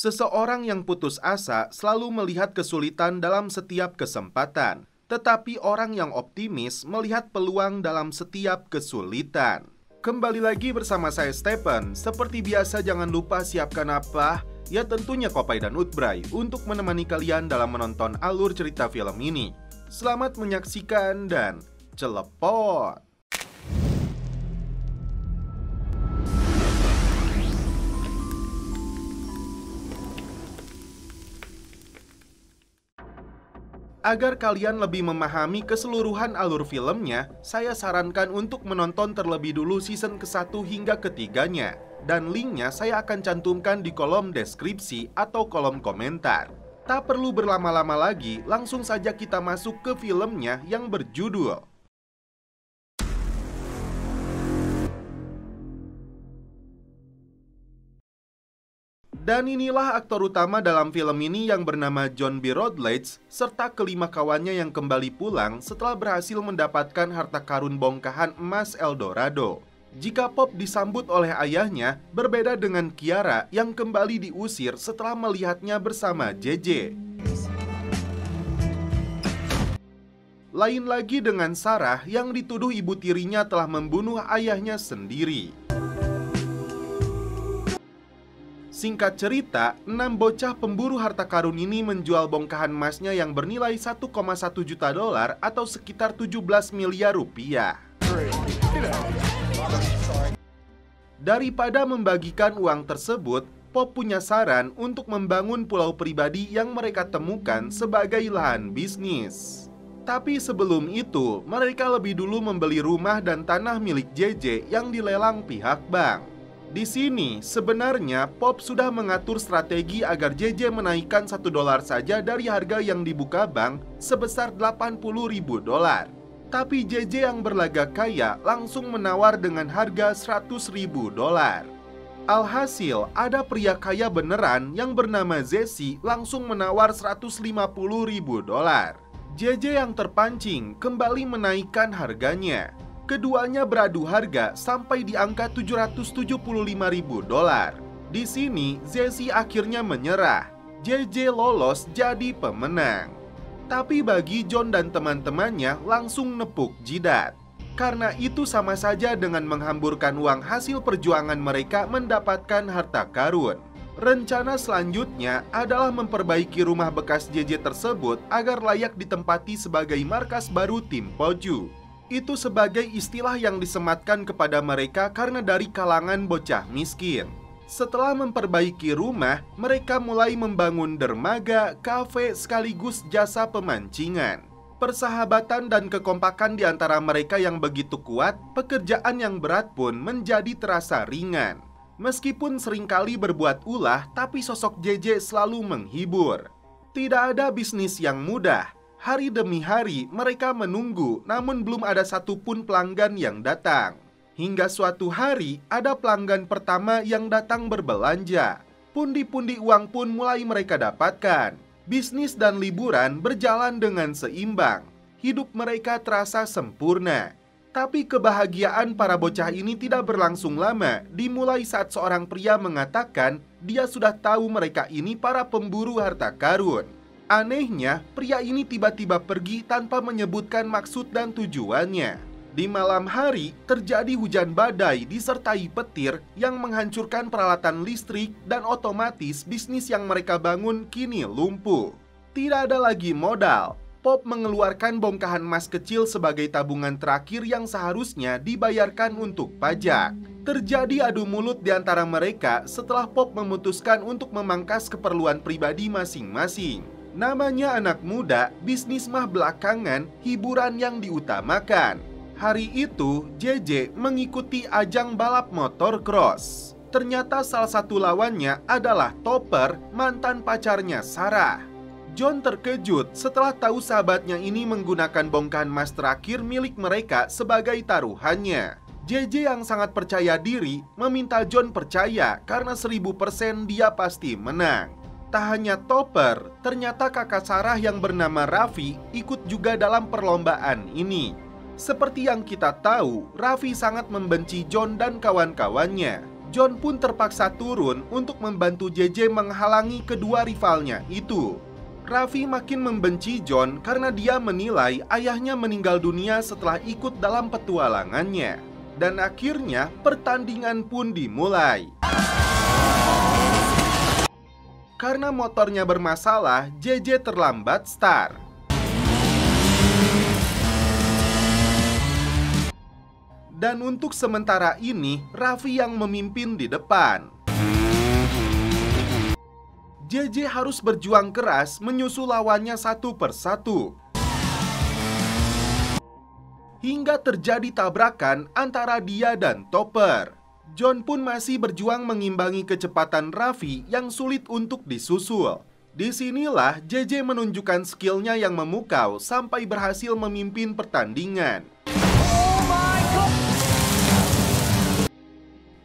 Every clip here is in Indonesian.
Seseorang yang putus asa selalu melihat kesulitan dalam setiap kesempatan, tetapi orang yang optimis melihat peluang dalam setiap kesulitan. Kembali lagi bersama saya Stephen. Seperti biasa jangan lupa siapkan apa? Ya tentunya Kopai dan Utbray untuk menemani kalian dalam menonton alur cerita film ini. Selamat menyaksikan dan celepot! Agar kalian lebih memahami keseluruhan alur filmnya, saya sarankan untuk menonton terlebih dulu season ke-1 hingga ketiganya. Dan linknya saya akan cantumkan di kolom deskripsi atau kolom komentar. Tak perlu berlama-lama lagi, langsung saja kita masuk ke filmnya yang berjudul Dan inilah aktor utama dalam film ini yang bernama John B. Rutledge serta kelima kawannya yang kembali pulang setelah berhasil mendapatkan harta karun bongkahan emas Eldorado. Jika Pop disambut oleh ayahnya, berbeda dengan Kiara yang kembali diusir setelah melihatnya bersama JJ. Lain lagi dengan Sarah yang dituduh ibu tirinya telah membunuh ayahnya sendiri. Singkat cerita, 6 bocah pemburu harta karun ini menjual bongkahan emasnya yang bernilai 1,1 juta dolar atau sekitar 17 miliar rupiah. Daripada membagikan uang tersebut, Pop punya saran untuk membangun pulau pribadi yang mereka temukan sebagai lahan bisnis. Tapi sebelum itu, mereka lebih dulu membeli rumah dan tanah milik JJ yang dilelang pihak bank. Di sini, sebenarnya Pop sudah mengatur strategi agar JJ menaikkan $1 saja dari harga yang dibuka bank sebesar $80.000. Tapi JJ yang berlagak kaya langsung menawar dengan harga $100.000. Alhasil, ada pria kaya beneran yang bernama Jesse langsung menawar $150.000. JJ yang terpancing kembali menaikkan harganya. Keduanya beradu harga sampai di angka $775.000. Di sini, Jesse akhirnya menyerah. JJ lolos jadi pemenang. Tapi bagi John dan teman-temannya langsung nepuk jidat. Karena itu sama saja dengan menghamburkan uang hasil perjuangan mereka mendapatkan harta karun. Rencana selanjutnya adalah memperbaiki rumah bekas JJ tersebut agar layak ditempati sebagai markas baru tim Poju. Itu sebagai istilah yang disematkan kepada mereka karena dari kalangan bocah miskin. Setelah memperbaiki rumah, mereka mulai membangun dermaga, kafe, sekaligus jasa pemancingan. Persahabatan dan kekompakan di antara mereka yang begitu kuat, pekerjaan yang berat pun menjadi terasa ringan. Meskipun seringkali berbuat ulah, tapi sosok JJ selalu menghibur. Tidak ada bisnis yang mudah. Hari demi hari mereka menunggu, namun belum ada satupun pelanggan yang datang. Hingga suatu hari ada pelanggan pertama yang datang berbelanja. Pundi-pundi uang pun mulai mereka dapatkan. Bisnis dan liburan berjalan dengan seimbang. Hidup mereka terasa sempurna. Tapi kebahagiaan para bocah ini tidak berlangsung lama. Dimulai saat seorang pria mengatakan dia sudah tahu mereka ini para pemburu harta karun. Anehnya, pria ini tiba-tiba pergi tanpa menyebutkan maksud dan tujuannya. Di malam hari, terjadi hujan badai disertai petir yang menghancurkan peralatan listrik dan otomatis bisnis yang mereka bangun kini lumpuh. Tidak ada lagi modal. Pop mengeluarkan bongkahan emas kecil sebagai tabungan terakhir yang seharusnya dibayarkan untuk pajak. Terjadi adu mulut di antara mereka setelah Pop memutuskan untuk memangkas keperluan pribadi masing-masing. Namanya anak muda, bisnis mah belakangan, hiburan yang diutamakan. Hari itu, JJ mengikuti ajang balap motor cross. Ternyata salah satu lawannya adalah Topper, mantan pacarnya Sarah. John terkejut setelah tahu sahabatnya ini menggunakan bongkahan emas terakhir milik mereka sebagai taruhannya. JJ yang sangat percaya diri meminta John percaya karena 1000% dia pasti menang. Tak hanya Topper, ternyata kakak Sarah yang bernama Raffi ikut juga dalam perlombaan ini. Seperti yang kita tahu, Raffi sangat membenci John dan kawan-kawannya. John pun terpaksa turun untuk membantu JJ menghalangi kedua rivalnya itu. Raffi makin membenci John karena dia menilai ayahnya meninggal dunia setelah ikut dalam petualangannya. Dan akhirnya pertandingan pun dimulai. Karena motornya bermasalah, JJ terlambat start. Dan untuk sementara ini, Raffi yang memimpin di depan. JJ harus berjuang keras menyusul lawannya satu persatu. Hingga terjadi tabrakan antara dia dan Topper. John pun masih berjuang mengimbangi kecepatan Raffi yang sulit untuk disusul. Disinilah JJ menunjukkan skillnya yang memukau sampai berhasil memimpin pertandingan.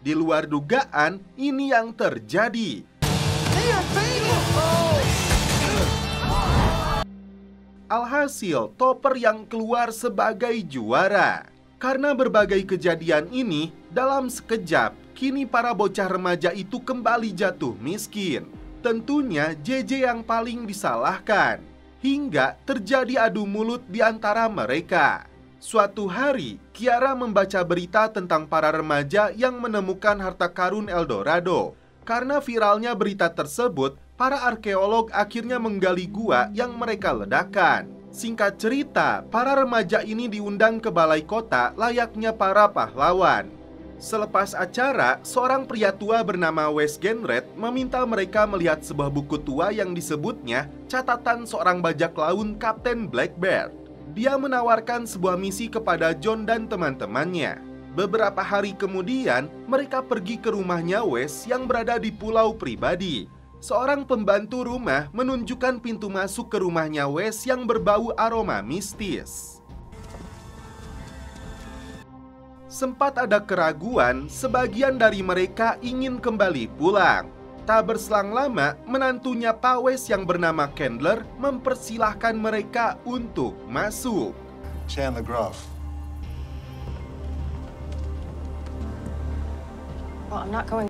Di luar dugaan, ini yang terjadi. Alhasil, Topper yang keluar sebagai juara. Karena berbagai kejadian ini, dalam sekejap, kini para bocah remaja itu kembali jatuh miskin. Tentunya JJ yang paling disalahkan. Hingga terjadi adu mulut di antara mereka. Suatu hari, Kiara membaca berita tentang para remaja yang menemukan harta karun Eldorado. Karena viralnya berita tersebut, para arkeolog akhirnya menggali gua yang mereka ledakan. Singkat cerita, para remaja ini diundang ke balai kota layaknya para pahlawan. Selepas acara, seorang pria tua bernama Wes Genret meminta mereka melihat sebuah buku tua yang disebutnya catatan seorang bajak laut Kapten Blackbeard. Dia menawarkan sebuah misi kepada John dan teman-temannya. Beberapa hari kemudian, mereka pergi ke rumahnya Wes yang berada di pulau pribadi. Seorang pembantu rumah menunjukkan pintu masuk ke rumahnya Wes yang berbau aroma mistis. Sempat ada keraguan, sebagian dari mereka ingin kembali pulang. Tak berselang lama, menantunya Pak Wes yang bernama Candler mempersilahkan mereka untuk masuk. Chandler Groff. Well, I'm not going.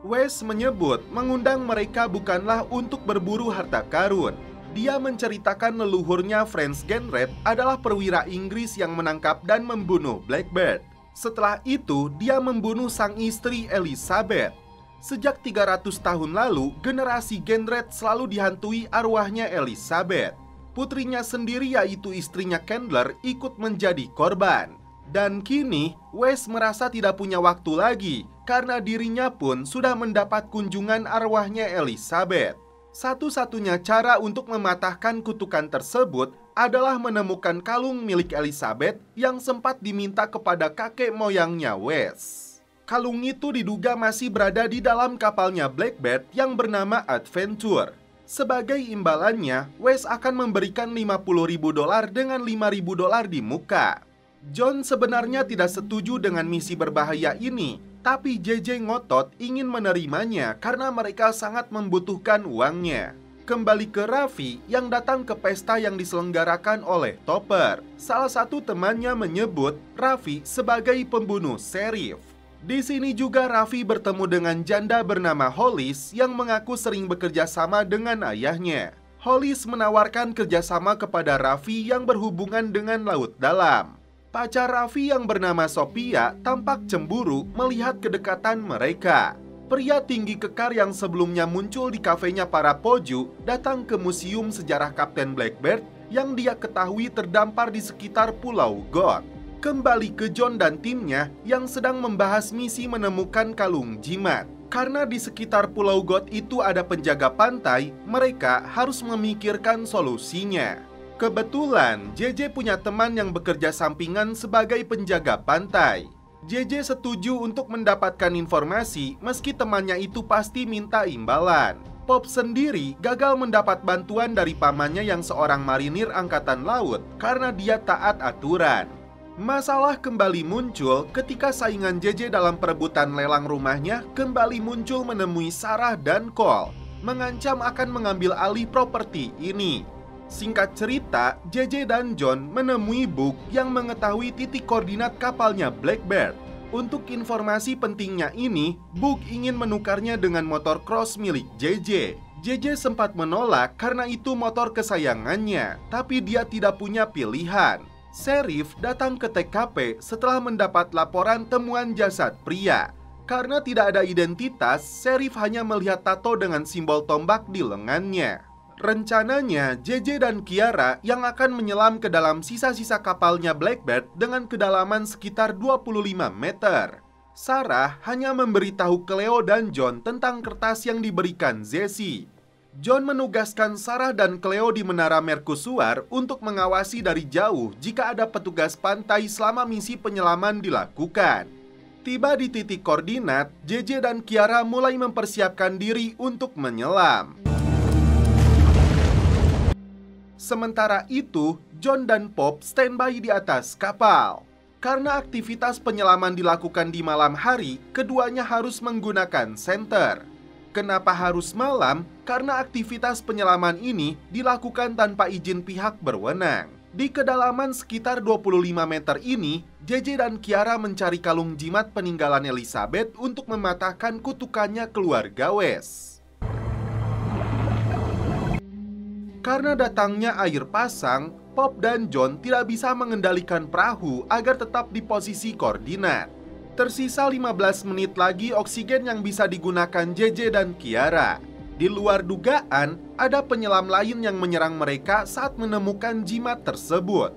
Wes menyebut mengundang mereka bukanlah untuk berburu harta karun. Dia menceritakan leluhurnya Franz Genret adalah perwira Inggris yang menangkap dan membunuh Blackbeard. Setelah itu, dia membunuh sang istri Elizabeth. Sejak 300 tahun lalu, generasi Genret selalu dihantui arwahnya Elizabeth. Putrinya sendiri yaitu istrinya Candler ikut menjadi korban. Dan kini, Wes merasa tidak punya waktu lagi karena dirinya pun sudah mendapat kunjungan arwahnya Elizabeth. Satu-satunya cara untuk mematahkan kutukan tersebut adalah menemukan kalung milik Elizabeth yang sempat diminta kepada kakek moyangnya Wes. Kalung itu diduga masih berada di dalam kapalnya Blackbeard yang bernama Adventure. Sebagai imbalannya, Wes akan memberikan $50.000 dengan $5.000 di muka. John sebenarnya tidak setuju dengan misi berbahaya ini, tapi JJ ngotot ingin menerimanya karena mereka sangat membutuhkan uangnya. Kembali ke Raffi yang datang ke pesta yang diselenggarakan oleh Topper. Salah satu temannya menyebut Raffi sebagai pembunuh serif. Di sini juga Raffi bertemu dengan janda bernama Hollis yang mengaku sering bekerja sama dengan ayahnya. Hollis menawarkan kerjasama kepada Raffi yang berhubungan dengan laut dalam. Pacar Raffi yang bernama Sophia tampak cemburu melihat kedekatan mereka. Pria tinggi kekar yang sebelumnya muncul di kafenya para Poju datang ke museum sejarah Kapten Blackbeard yang dia ketahui terdampar di sekitar Pulau God. Kembali ke John dan timnya yang sedang membahas misi menemukan kalung jimat. Karena di sekitar Pulau God itu ada penjaga pantai, mereka harus memikirkan solusinya. Kebetulan, JJ punya teman yang bekerja sampingan sebagai penjaga pantai. JJ setuju untuk mendapatkan informasi meski temannya itu pasti minta imbalan. Pop sendiri gagal mendapat bantuan dari pamannya yang seorang marinir angkatan laut karena dia taat aturan. Masalah kembali muncul ketika saingan JJ dalam perebutan lelang rumahnya kembali muncul menemui Sarah dan Cole, mengancam akan mengambil alih properti ini. Singkat cerita, JJ dan John menemui Book yang mengetahui titik koordinat kapalnya Blackbeard. Untuk informasi pentingnya ini, Book ingin menukarnya dengan motor cross milik JJ. JJ sempat menolak karena itu motor kesayangannya, tapi dia tidak punya pilihan. Sheriff datang ke TKP setelah mendapat laporan temuan jasad pria. Karena tidak ada identitas, Sheriff hanya melihat tato dengan simbol tombak di lengannya. Rencananya, JJ dan Kiara yang akan menyelam ke dalam sisa-sisa kapalnya Blackbird dengan kedalaman sekitar 25 meter. Sarah hanya memberitahu Cleo dan John tentang kertas yang diberikan Jessie. John menugaskan Sarah dan Cleo di Menara Mercusuar untuk mengawasi dari jauh jika ada petugas pantai selama misi penyelaman dilakukan. Tiba di titik koordinat, JJ dan Kiara mulai mempersiapkan diri untuk menyelam. Sementara itu, John dan Pop standby di atas kapal. Karena aktivitas penyelaman dilakukan di malam hari, keduanya harus menggunakan senter. Kenapa harus malam? Karena aktivitas penyelaman ini dilakukan tanpa izin pihak berwenang. Di kedalaman sekitar 25 meter ini, JJ dan Kiara mencari kalung jimat peninggalan Elizabeth untuk mematahkan kutukannya keluarga West. Karena datangnya air pasang, Pop dan John tidak bisa mengendalikan perahu agar tetap di posisi koordinat. Tersisa 15 menit lagi oksigen yang bisa digunakan JJ dan Kiara. Di luar dugaan, ada penyelam lain yang menyerang mereka saat menemukan jimat tersebut.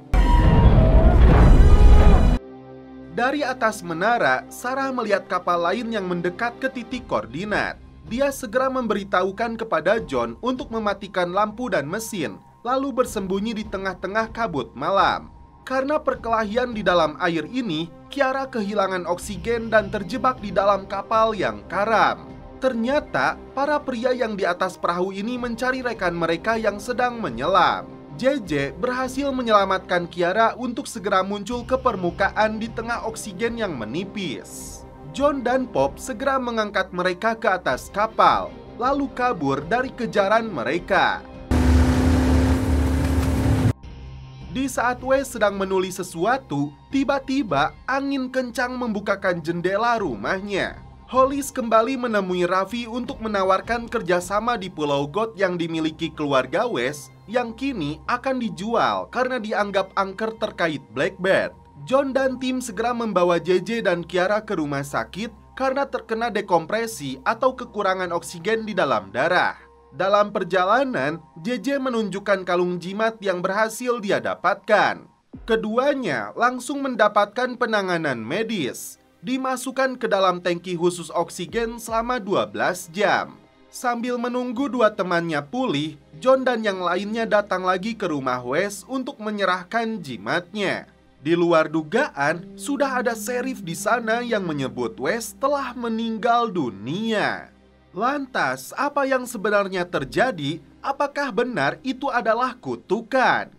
Dari atas menara, Sarah melihat kapal lain yang mendekat ke titik koordinat. Dia segera memberitahukan kepada John untuk mematikan lampu dan mesin, lalu bersembunyi di tengah-tengah kabut malam. Karena perkelahian di dalam air ini, Kiara kehilangan oksigen dan terjebak di dalam kapal yang karam. Ternyata, para pria yang di atas perahu ini mencari rekan mereka yang sedang menyelam. JJ berhasil menyelamatkan Kiara untuk segera muncul ke permukaan di tengah oksigen yang menipis. John dan Pop segera mengangkat mereka ke atas kapal, lalu kabur dari kejaran mereka. Di saat Wes sedang menulis sesuatu, tiba-tiba angin kencang membukakan jendela rumahnya. Hollis kembali menemui Raffi untuk menawarkan kerjasama di Pulau God yang dimiliki keluarga Wes, yang kini akan dijual karena dianggap angker terkait Blackbird. John dan tim segera membawa JJ dan Kiara ke rumah sakit karena terkena dekompresi atau kekurangan oksigen di dalam darah. Dalam perjalanan, JJ menunjukkan kalung jimat yang berhasil dia dapatkan. Keduanya langsung mendapatkan penanganan medis, dimasukkan ke dalam tangki khusus oksigen selama 12 jam. Sambil menunggu dua temannya pulih, John dan yang lainnya datang lagi ke rumah Wes untuk menyerahkan jimatnya. Di luar dugaan, sudah ada sheriff di sana yang menyebut Wes telah meninggal dunia. Lantas, apa yang sebenarnya terjadi? Apakah benar itu adalah kutukan?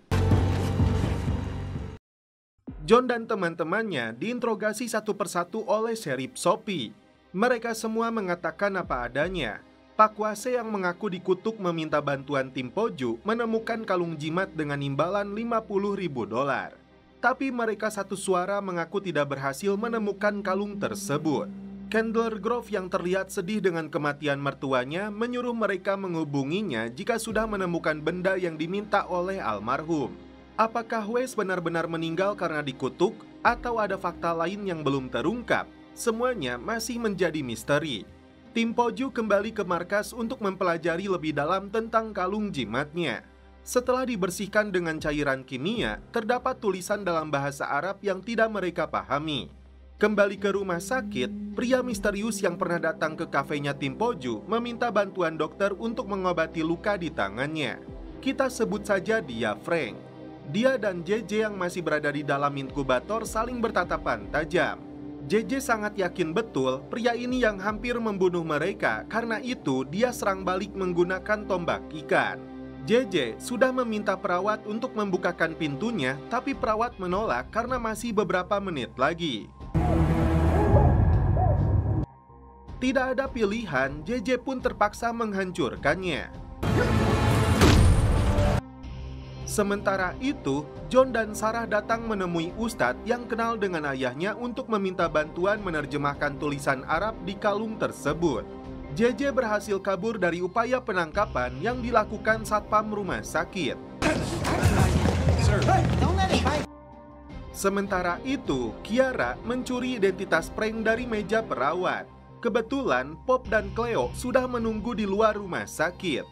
John dan teman-temannya diinterogasi satu persatu oleh Sheriff Sophie. Mereka semua mengatakan apa adanya. Pak Wase yang mengaku dikutuk meminta bantuan tim Poju menemukan kalung jimat dengan imbalan $50.000. Tapi mereka satu suara mengaku tidak berhasil menemukan kalung tersebut. Candler Grove yang terlihat sedih dengan kematian mertuanya menyuruh mereka menghubunginya jika sudah menemukan benda yang diminta oleh almarhum. Apakah Wes benar-benar meninggal karena dikutuk atau ada fakta lain yang belum terungkap? Semuanya masih menjadi misteri. Tim Poju kembali ke markas untuk mempelajari lebih dalam tentang kalung jimatnya. Setelah dibersihkan dengan cairan kimia, terdapat tulisan dalam bahasa Arab yang tidak mereka pahami. Kembali ke rumah sakit, pria misterius yang pernah datang ke kafenya tim Poju meminta bantuan dokter untuk mengobati luka di tangannya. Kita sebut saja dia Frank. Dia dan JJ yang masih berada di dalam inkubator saling bertatapan tajam. JJ sangat yakin betul pria ini yang hampir membunuh mereka, karena itu dia serang balik menggunakan tombak ikan. JJ sudah meminta perawat untuk membukakan pintunya, tapi perawat menolak karena masih beberapa menit lagi. Tidak ada pilihan, JJ pun terpaksa menghancurkannya. Sementara itu, John dan Sarah datang menemui Ustadz yang kenal dengan ayahnya untuk meminta bantuan menerjemahkan tulisan Arab di kalung tersebut. JJ berhasil kabur dari upaya penangkapan yang dilakukan satpam rumah sakit. Sementara itu, Kiara mencuri identitas prank dari meja perawat. Kebetulan, Pop dan Cleo sudah menunggu di luar rumah sakit.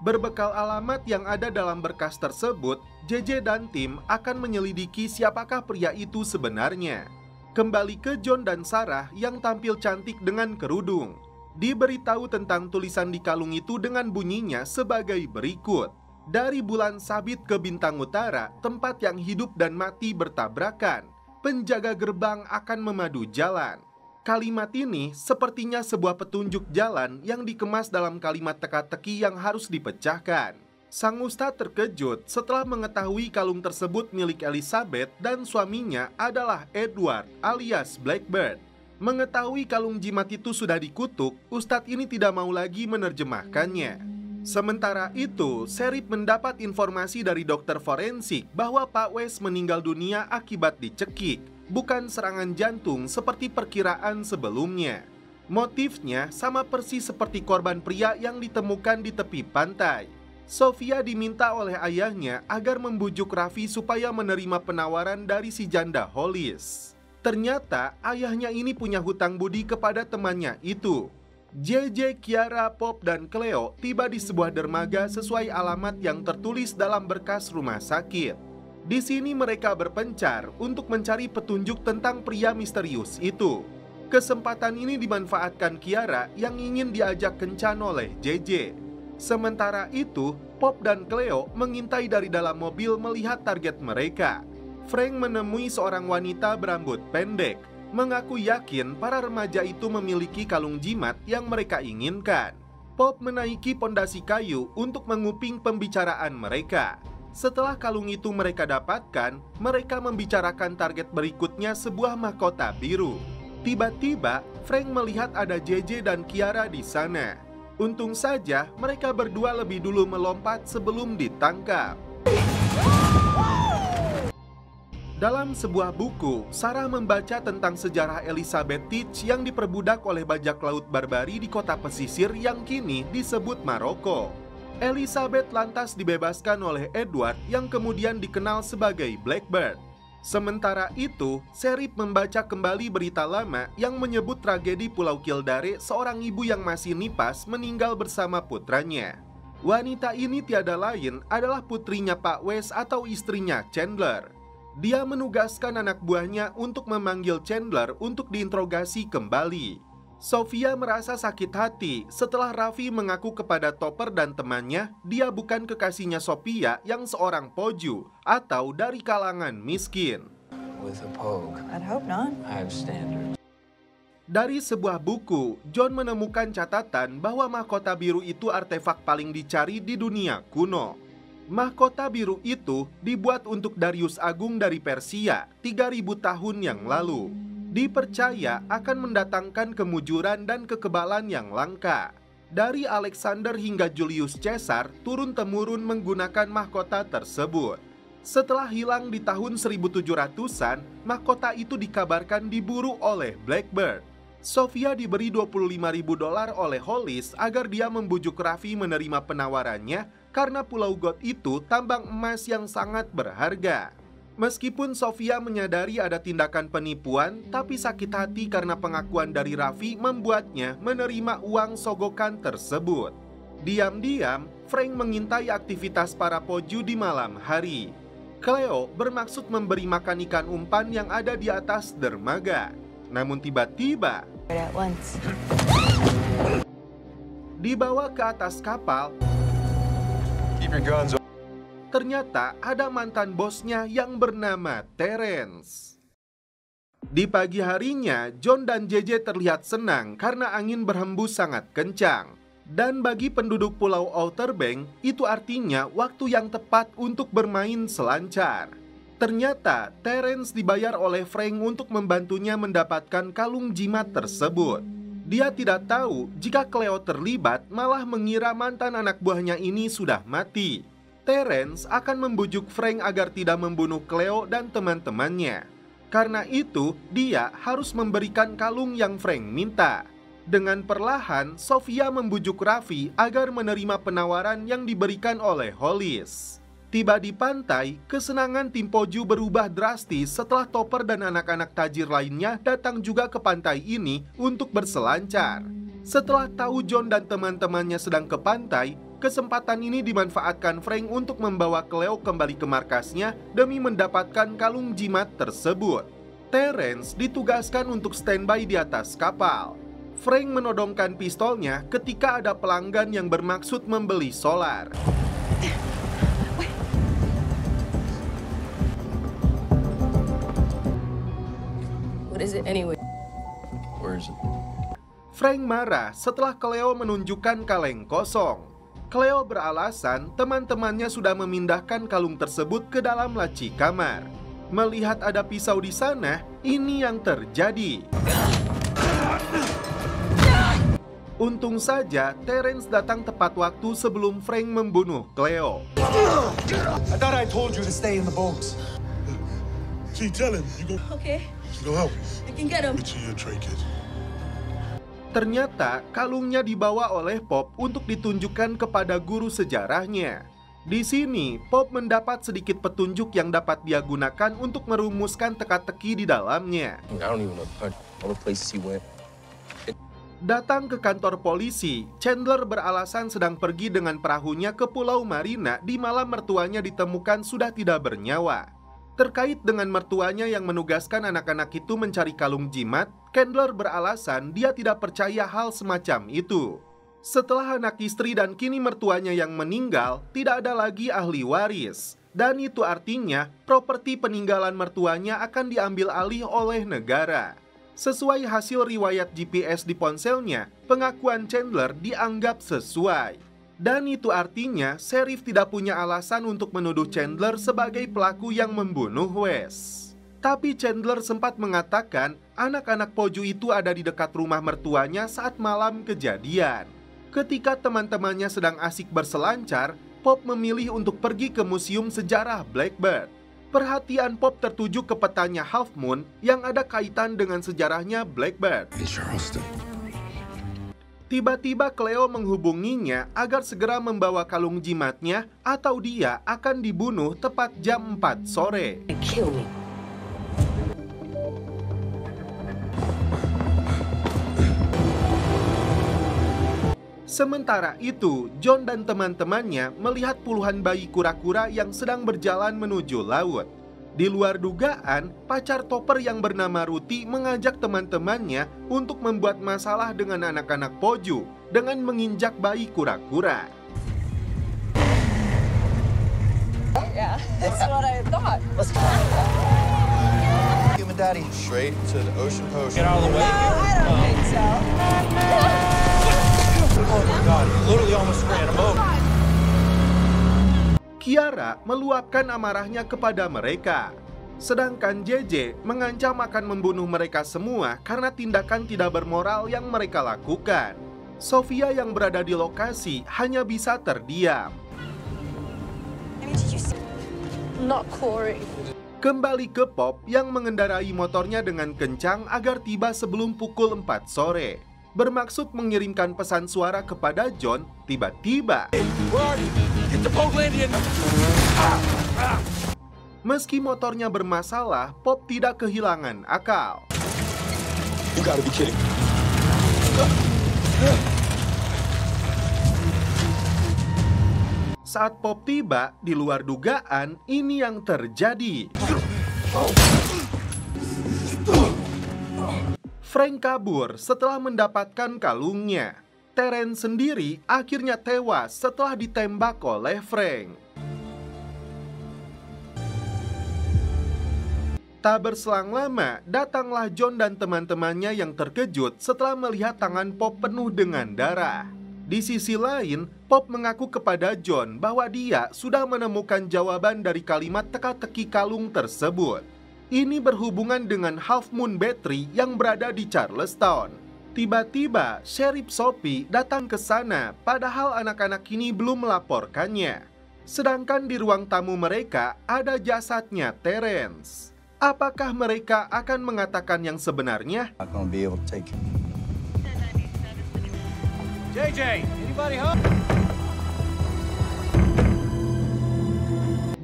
Berbekal alamat yang ada dalam berkas tersebut, JJ dan tim akan menyelidiki siapakah pria itu sebenarnya. Kembali ke John dan Sarah yang tampil cantik dengan kerudung. Diberitahu tentang tulisan di kalung itu dengan bunyinya sebagai berikut. Dari bulan sabit ke bintang utara, tempat yang hidup dan mati bertabrakan. Penjaga gerbang akan memadu jalan. Kalimat ini sepertinya sebuah petunjuk jalan yang dikemas dalam kalimat teka-teki yang harus dipecahkan. Sang ustadz terkejut setelah mengetahui kalung tersebut milik Elizabeth dan suaminya adalah Edward alias Blackbird. Mengetahui kalung jimat itu sudah dikutuk, ustadz ini tidak mau lagi menerjemahkannya. Sementara itu, Sheriff mendapat informasi dari dokter forensik bahwa Pak West meninggal dunia akibat dicekik, bukan serangan jantung seperti perkiraan sebelumnya. Motifnya sama persis seperti korban pria yang ditemukan di tepi pantai. Sofia diminta oleh ayahnya agar membujuk Raffi supaya menerima penawaran dari si janda Hollis. Ternyata ayahnya ini punya hutang budi kepada temannya itu. JJ, Kiara, Pop, dan Cleo tiba di sebuah dermaga sesuai alamat yang tertulis dalam berkas rumah sakit. Di sini mereka berpencar untuk mencari petunjuk tentang pria misterius itu. Kesempatan ini dimanfaatkan Kiara yang ingin diajak kencan oleh JJ. Sementara itu, Pop dan Cleo mengintai dari dalam mobil melihat target mereka. Frank menemui seorang wanita berambut pendek, mengaku yakin para remaja itu memiliki kalung jimat yang mereka inginkan. Pop menaiki pondasi kayu untuk menguping pembicaraan mereka. Setelah kalung itu mereka dapatkan, mereka membicarakan target berikutnya, sebuah mahkota biru. Tiba-tiba, Frank melihat ada JJ dan Kiara di sana. Untung saja mereka berdua lebih dulu melompat sebelum ditangkap. Dalam sebuah buku, Sarah membaca tentang sejarah Elizabeth Teach yang diperbudak oleh bajak laut barbari di kota pesisir yang kini disebut Maroko. Elizabeth lantas dibebaskan oleh Edward yang kemudian dikenal sebagai Blackbird. Sementara itu, Sheriff membaca kembali berita lama yang menyebut tragedi Pulau Kildare, seorang ibu yang masih nipas meninggal bersama putranya. Wanita ini tiada lain adalah putrinya Pak West atau istrinya Chandler. Dia menugaskan anak buahnya untuk memanggil Chandler untuk diinterogasi kembali. Sofia merasa sakit hati setelah Raffi mengaku kepada Topper dan temannya dia bukan kekasihnya Sophia yang seorang poju atau dari kalangan miskin. Dari sebuah buku, John menemukan catatan bahwa mahkota biru itu artefak paling dicari di dunia kuno. Mahkota biru itu dibuat untuk Darius Agung dari Persia 3000 tahun yang lalu. Dipercaya akan mendatangkan kemujuran dan kekebalan yang langka. Dari Alexander hingga Julius Caesar turun-temurun menggunakan mahkota tersebut. Setelah hilang di tahun 1700-an, mahkota itu dikabarkan diburu oleh Blackbird. Sofia diberi $25.000 oleh Hollis agar dia membujuk Raffi menerima penawarannya karena Pulau God itu tambang emas yang sangat berharga. Meskipun Sofia menyadari ada tindakan penipuan, tapi sakit hati karena pengakuan dari Raffi membuatnya menerima uang sogokan tersebut. Diam-diam, Frank mengintai aktivitas para poju di malam hari. Cleo bermaksud memberi makan ikan umpan yang ada di atas dermaga. Namun tiba-tiba, dibawa ke atas kapal, ternyata ada mantan bosnya yang bernama Terence. Di pagi harinya, John dan JJ terlihat senang karena angin berhembus sangat kencang. Dan bagi penduduk Pulau Outer Bank, itu artinya waktu yang tepat untuk bermain selancar. Ternyata Terence dibayar oleh Frank untuk membantunya mendapatkan kalung jimat tersebut. Dia tidak tahu jika Cleo terlibat, malah mengira mantan anak buahnya ini sudah mati. Terence akan membujuk Frank agar tidak membunuh Cleo dan teman-temannya. Karena itu, dia harus memberikan kalung yang Frank minta. Dengan perlahan, Sofia membujuk Raffi agar menerima penawaran yang diberikan oleh Hollis. Tiba di pantai, kesenangan tim Poju berubah drastis setelah Topper dan anak-anak tajir lainnya datang juga ke pantai ini untuk berselancar. Setelah tahu John dan teman-temannya sedang ke pantai, kesempatan ini dimanfaatkan Frank untuk membawa Cleo kembali ke markasnya demi mendapatkan kalung jimat tersebut. Terence ditugaskan untuk standby di atas kapal. Frank menodongkan pistolnya ketika ada pelanggan yang bermaksud membeli solar. What is it anyway? Where is it? Frank marah setelah Cleo menunjukkan kaleng kosong. Cleo beralasan teman-temannya sudah memindahkan kalung tersebut ke dalam laci kamar. Melihat ada pisau di sana, ini yang terjadi. Untung saja Terence datang tepat waktu sebelum Frank membunuh Cleo. I thought I told you to stay in the boat. See, tell him. You Okay, go help. I can get him. Get you your trinket. Ternyata kalungnya dibawa oleh Pop untuk ditunjukkan kepada guru sejarahnya. Di sini, Pop mendapat sedikit petunjuk yang dapat dia gunakan untuk merumuskan teka-teki di dalamnya. I don't even know all the places he went. Datang ke kantor polisi, Chandler beralasan sedang pergi dengan perahunya ke Pulau Marina di malam mertuanya ditemukan sudah tidak bernyawa. Terkait dengan mertuanya yang menugaskan anak-anak itu mencari kalung jimat, Chandler beralasan dia tidak percaya hal semacam itu. Setelah anak istri dan kini mertuanya yang meninggal, tidak ada lagi ahli waris. Dan itu artinya properti peninggalan mertuanya akan diambil alih oleh negara. Sesuai hasil riwayat GPS di ponselnya, pengakuan Chandler dianggap sesuai. Dan itu artinya sheriff tidak punya alasan untuk menuduh Chandler sebagai pelaku yang membunuh Wes. Tapi Chandler sempat mengatakan anak-anak Poju itu ada di dekat rumah mertuanya saat malam kejadian. Ketika teman-temannya sedang asik berselancar, Pop memilih untuk pergi ke Museum Sejarah Blackbird. Perhatian Pop tertuju ke petanya Half Moon yang ada kaitan dengan sejarahnya Blackbird. In Charleston. Tiba-tiba Cleo menghubunginya agar segera membawa kalung jimatnya atau dia akan dibunuh tepat jam 4 sore. Kill me. Sementara itu, John dan teman-temannya melihat puluhan bayi kura-kura yang sedang berjalan menuju laut. Di luar dugaan, pacar Topper yang bernama Ruthie mengajak teman-temannya untuk membuat masalah dengan anak-anak Poju dengan menginjak bayi kura-kura. Yeah, that's what I thought. Human daddy. Straight to the ocean post. Get out of the way. I don't think so. Oh my God, you literally almost ran him over. Kiara meluapkan amarahnya kepada mereka. Sedangkan JJ mengancam akan membunuh mereka semua karena tindakan tidak bermoral yang mereka lakukan. Sofia yang berada di lokasi hanya bisa terdiam. Not Corey. Kembali ke Pop yang mengendarai motornya dengan kencang agar tiba sebelum pukul 4 sore. Bermaksud mengirimkan pesan suara kepada John, tiba-tiba meski motornya bermasalah, Pop tidak kehilangan akal. You gotta be kidding. Saat Pop tiba, di luar dugaan, ini yang terjadi. Frank kabur setelah mendapatkan kalungnya. Terence sendiri akhirnya tewas setelah ditembak oleh Frank. Tak berselang lama, datanglah John dan teman-temannya yang terkejut setelah melihat tangan Pop penuh dengan darah. Di sisi lain, Pop mengaku kepada John bahwa dia sudah menemukan jawaban dari kalimat teka-teki kalung tersebut. Ini berhubungan dengan Half Moon Battery yang berada di Charleston. Tiba-tiba, Sheriff Sophie datang ke sana, padahal anak-anak ini belum melaporkannya. Sedangkan di ruang tamu mereka ada jasadnya Terence. Apakah mereka akan mengatakan yang sebenarnya? Not gonna be able to take it. JJ, anybody home?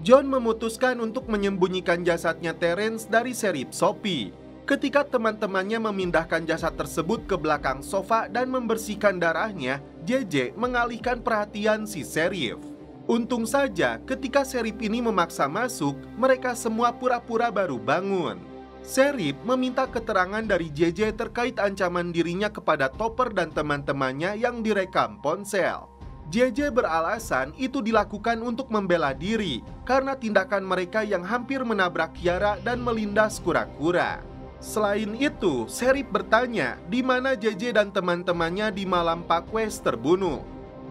John memutuskan untuk menyembunyikan jasadnya Terence dari Sheriff Sophie. Ketika teman-temannya memindahkan jasad tersebut ke belakang sofa dan membersihkan darahnya, JJ mengalihkan perhatian si Sheriff. Untung saja ketika Sheriff ini memaksa masuk, mereka semua pura-pura baru bangun. Sheriff meminta keterangan dari JJ terkait ancaman dirinya kepada Topper dan teman-temannya yang direkam ponsel. JJ beralasan itu dilakukan untuk membela diri karena tindakan mereka yang hampir menabrak Kiara dan melindas kura-kura. Selain itu, Sheriff bertanya di mana JJ dan teman-temannya di malam Pak West terbunuh.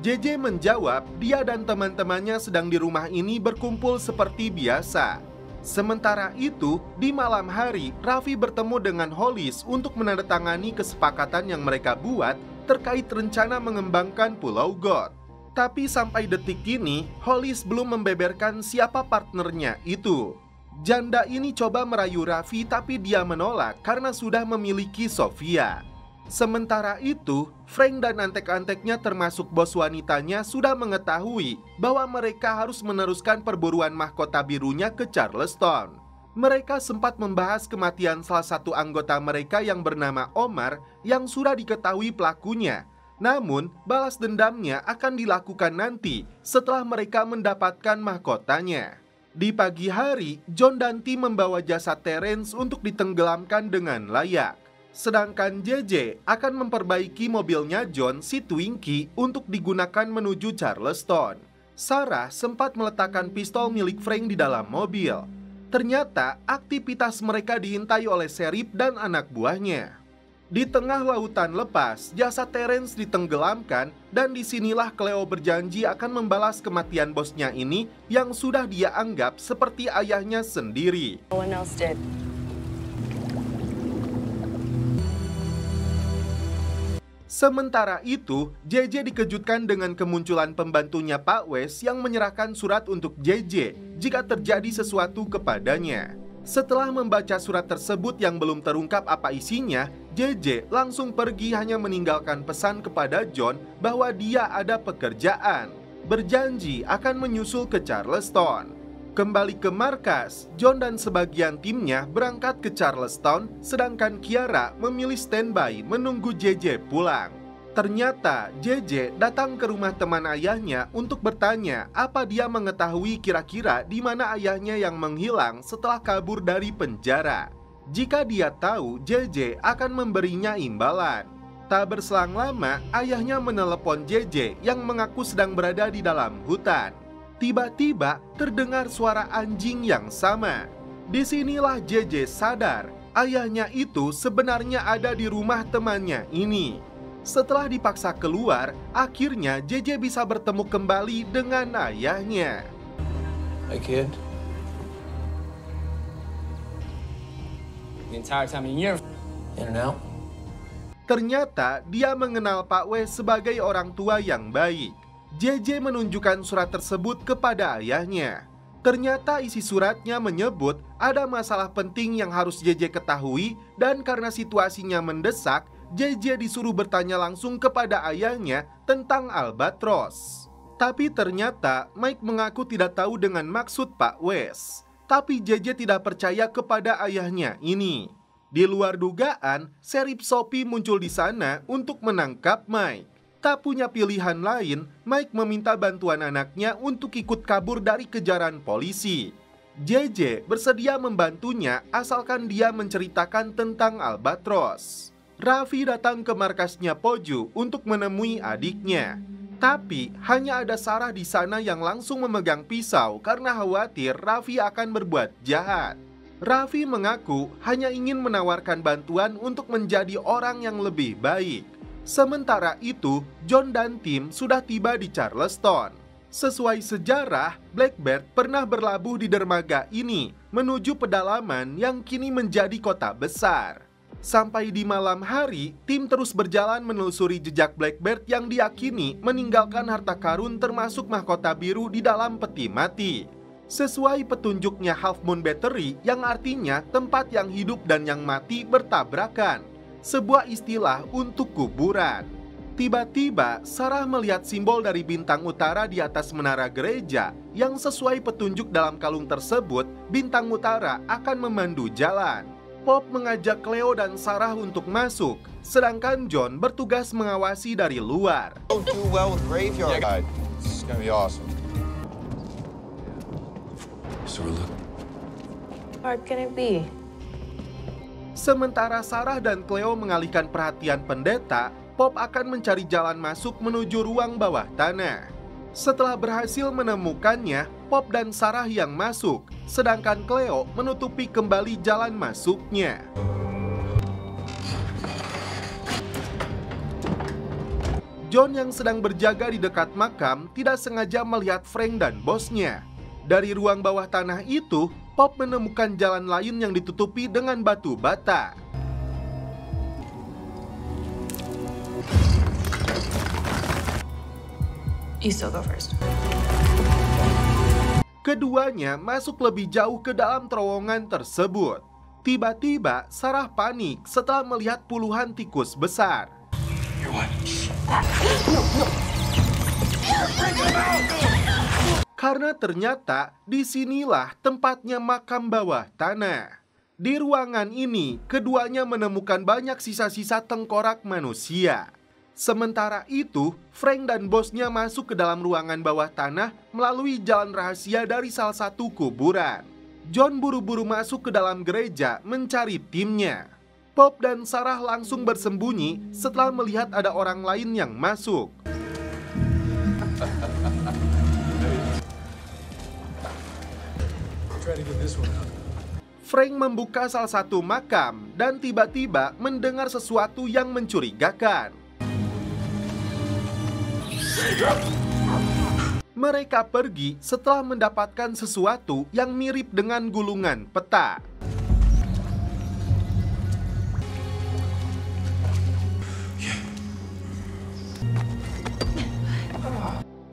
JJ menjawab dia dan teman-temannya sedang di rumah ini berkumpul seperti biasa. Sementara itu, di malam hari, Raffi bertemu dengan Hollis untuk menandatangani kesepakatan yang mereka buat terkait rencana mengembangkan Pulau God. Tapi sampai detik ini, Hollis belum membeberkan siapa partnernya itu. Janda ini coba merayu Raffi tapi dia menolak karena sudah memiliki Sofia. Sementara itu, Frank dan antek-anteknya termasuk bos wanitanya sudah mengetahui bahwa mereka harus meneruskan perburuan mahkota birunya ke Charleston. Mereka sempat membahas kematian salah satu anggota mereka yang bernama Omar yang sudah diketahui pelakunya. Namun, balas dendamnya akan dilakukan nanti setelah mereka mendapatkan mahkotanya. Di pagi hari, John dan tim membawa jasad Terence untuk ditenggelamkan dengan layak. Sedangkan JJ akan memperbaiki mobilnya John, si Twinkie, untuk digunakan menuju Charleston. Sarah sempat meletakkan pistol milik Frank di dalam mobil. Ternyata aktivitas mereka diintai oleh Sheriff dan anak buahnya. Di tengah lautan lepas, jasad Terence ditenggelamkan dan disinilah Cleo berjanji akan membalas kematian bosnya ini yang sudah dia anggap seperti ayahnya sendiri. No one else did. Sementara itu, JJ dikejutkan dengan kemunculan pembantunya Pak West yang menyerahkan surat untuk JJ jika terjadi sesuatu kepadanya. Setelah membaca surat tersebut yang belum terungkap apa isinya, JJ langsung pergi hanya meninggalkan pesan kepada John bahwa dia ada pekerjaan. Berjanji akan menyusul ke Charleston. Kembali ke markas, John dan sebagian timnya berangkat ke Charleston, sedangkan Kiara memilih standby menunggu JJ pulang. Ternyata JJ datang ke rumah teman ayahnya untuk bertanya apa dia mengetahui kira-kira di mana ayahnya yang menghilang setelah kabur dari penjara. Jika dia tahu, JJ akan memberinya imbalan. Tak berselang lama, ayahnya menelepon JJ yang mengaku sedang berada di dalam hutan. Tiba-tiba terdengar suara anjing yang sama. Disinilah JJ sadar, ayahnya itu sebenarnya ada di rumah temannya ini. Setelah dipaksa keluar, akhirnya JJ bisa bertemu kembali dengan ayahnya. Hey, kid. The entire time in here, in and out. Ternyata dia mengenal Pak W sebagai orang tua yang baik. JJ menunjukkan surat tersebut kepada ayahnya. Ternyata isi suratnya menyebut ada masalah penting yang harus JJ ketahui dan karena situasinya mendesak, JJ disuruh bertanya langsung kepada ayahnya tentang Albatros. Tapi ternyata Mike mengaku tidak tahu dengan maksud Pak West. Tapi JJ tidak percaya kepada ayahnya ini. Di luar dugaan, Sheriff Sophie muncul di sana untuk menangkap Mike. Tak punya pilihan lain, Mike meminta bantuan anaknya untuk ikut kabur dari kejaran polisi. JJ bersedia membantunya asalkan dia menceritakan tentang Albatros. Raffi datang ke markasnya Poju untuk menemui adiknya. Tapi hanya ada Sarah di sana yang langsung memegang pisau karena khawatir Raffi akan berbuat jahat. Raffi mengaku hanya ingin menawarkan bantuan untuk menjadi orang yang lebih baik. Sementara itu, John dan tim sudah tiba di Charleston. Sesuai sejarah, Blackbird pernah berlabuh di dermaga ini menuju pedalaman yang kini menjadi kota besar. Sampai di malam hari, tim terus berjalan menelusuri jejak Blackbird yang diyakini meninggalkan harta karun termasuk mahkota biru di dalam peti mati. Sesuai petunjuknya Half Moon Battery yang artinya tempat yang hidup dan yang mati bertabrakan. Sebuah istilah untuk kuburan. Tiba-tiba, Sarah melihat simbol dari bintang utara di atas menara gereja yang sesuai petunjuk dalam kalung tersebut, bintang utara akan memandu jalan. Pop mengajak Cleo dan Sarah untuk masuk, sedangkan John bertugas mengawasi dari luar. Don't do well with graveyard. Yeah, it's gonna be awesome. So look. Hard can it be? Sementara Sarah dan Cleo mengalihkan perhatian pendeta, Pop akan mencari jalan masuk menuju ruang bawah tanah. Setelah berhasil menemukannya, Pop dan Sarah yang masuk, sedangkan Cleo menutupi kembali jalan masuknya. John yang sedang berjaga di dekat makam tidak sengaja melihat Frank dan bosnya. Dari ruang bawah tanah itu, Pop menemukan jalan lain yang ditutupi dengan batu bata. You still go first. Keduanya masuk lebih jauh ke dalam terowongan tersebut. Tiba-tiba, Sarah panik setelah melihat puluhan tikus besar. Karena ternyata disinilah tempatnya makam bawah tanah. Di ruangan ini, keduanya menemukan banyak sisa-sisa tengkorak manusia. Sementara itu, Frank dan bosnya masuk ke dalam ruangan bawah tanah melalui jalan rahasia dari salah satu kuburan. John buru-buru masuk ke dalam gereja mencari timnya. Pop dan Sarah langsung bersembunyi setelah melihat ada orang lain yang masuk. Frank membuka salah satu makam dan tiba-tiba mendengar sesuatu yang mencurigakan. Mereka pergi setelah mendapatkan sesuatu yang mirip dengan gulungan peta.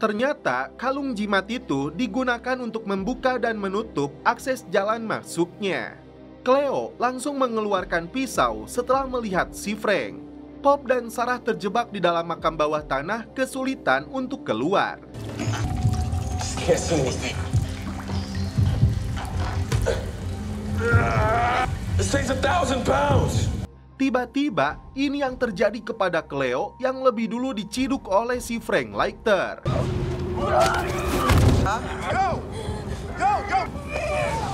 Ternyata kalung jimat itu digunakan untuk membuka dan menutup akses jalan masuknya. Cleo langsung mengeluarkan pisau setelah melihat si Frank. Pop dan Sarah terjebak di dalam makam bawah tanah kesulitan untuk keluar. Can't see anything. This thing's 1,000 pounds. Tiba-tiba, ini yang terjadi kepada Cleo yang lebih dulu diciduk oleh si Frank Leiter. Go! Go! Go!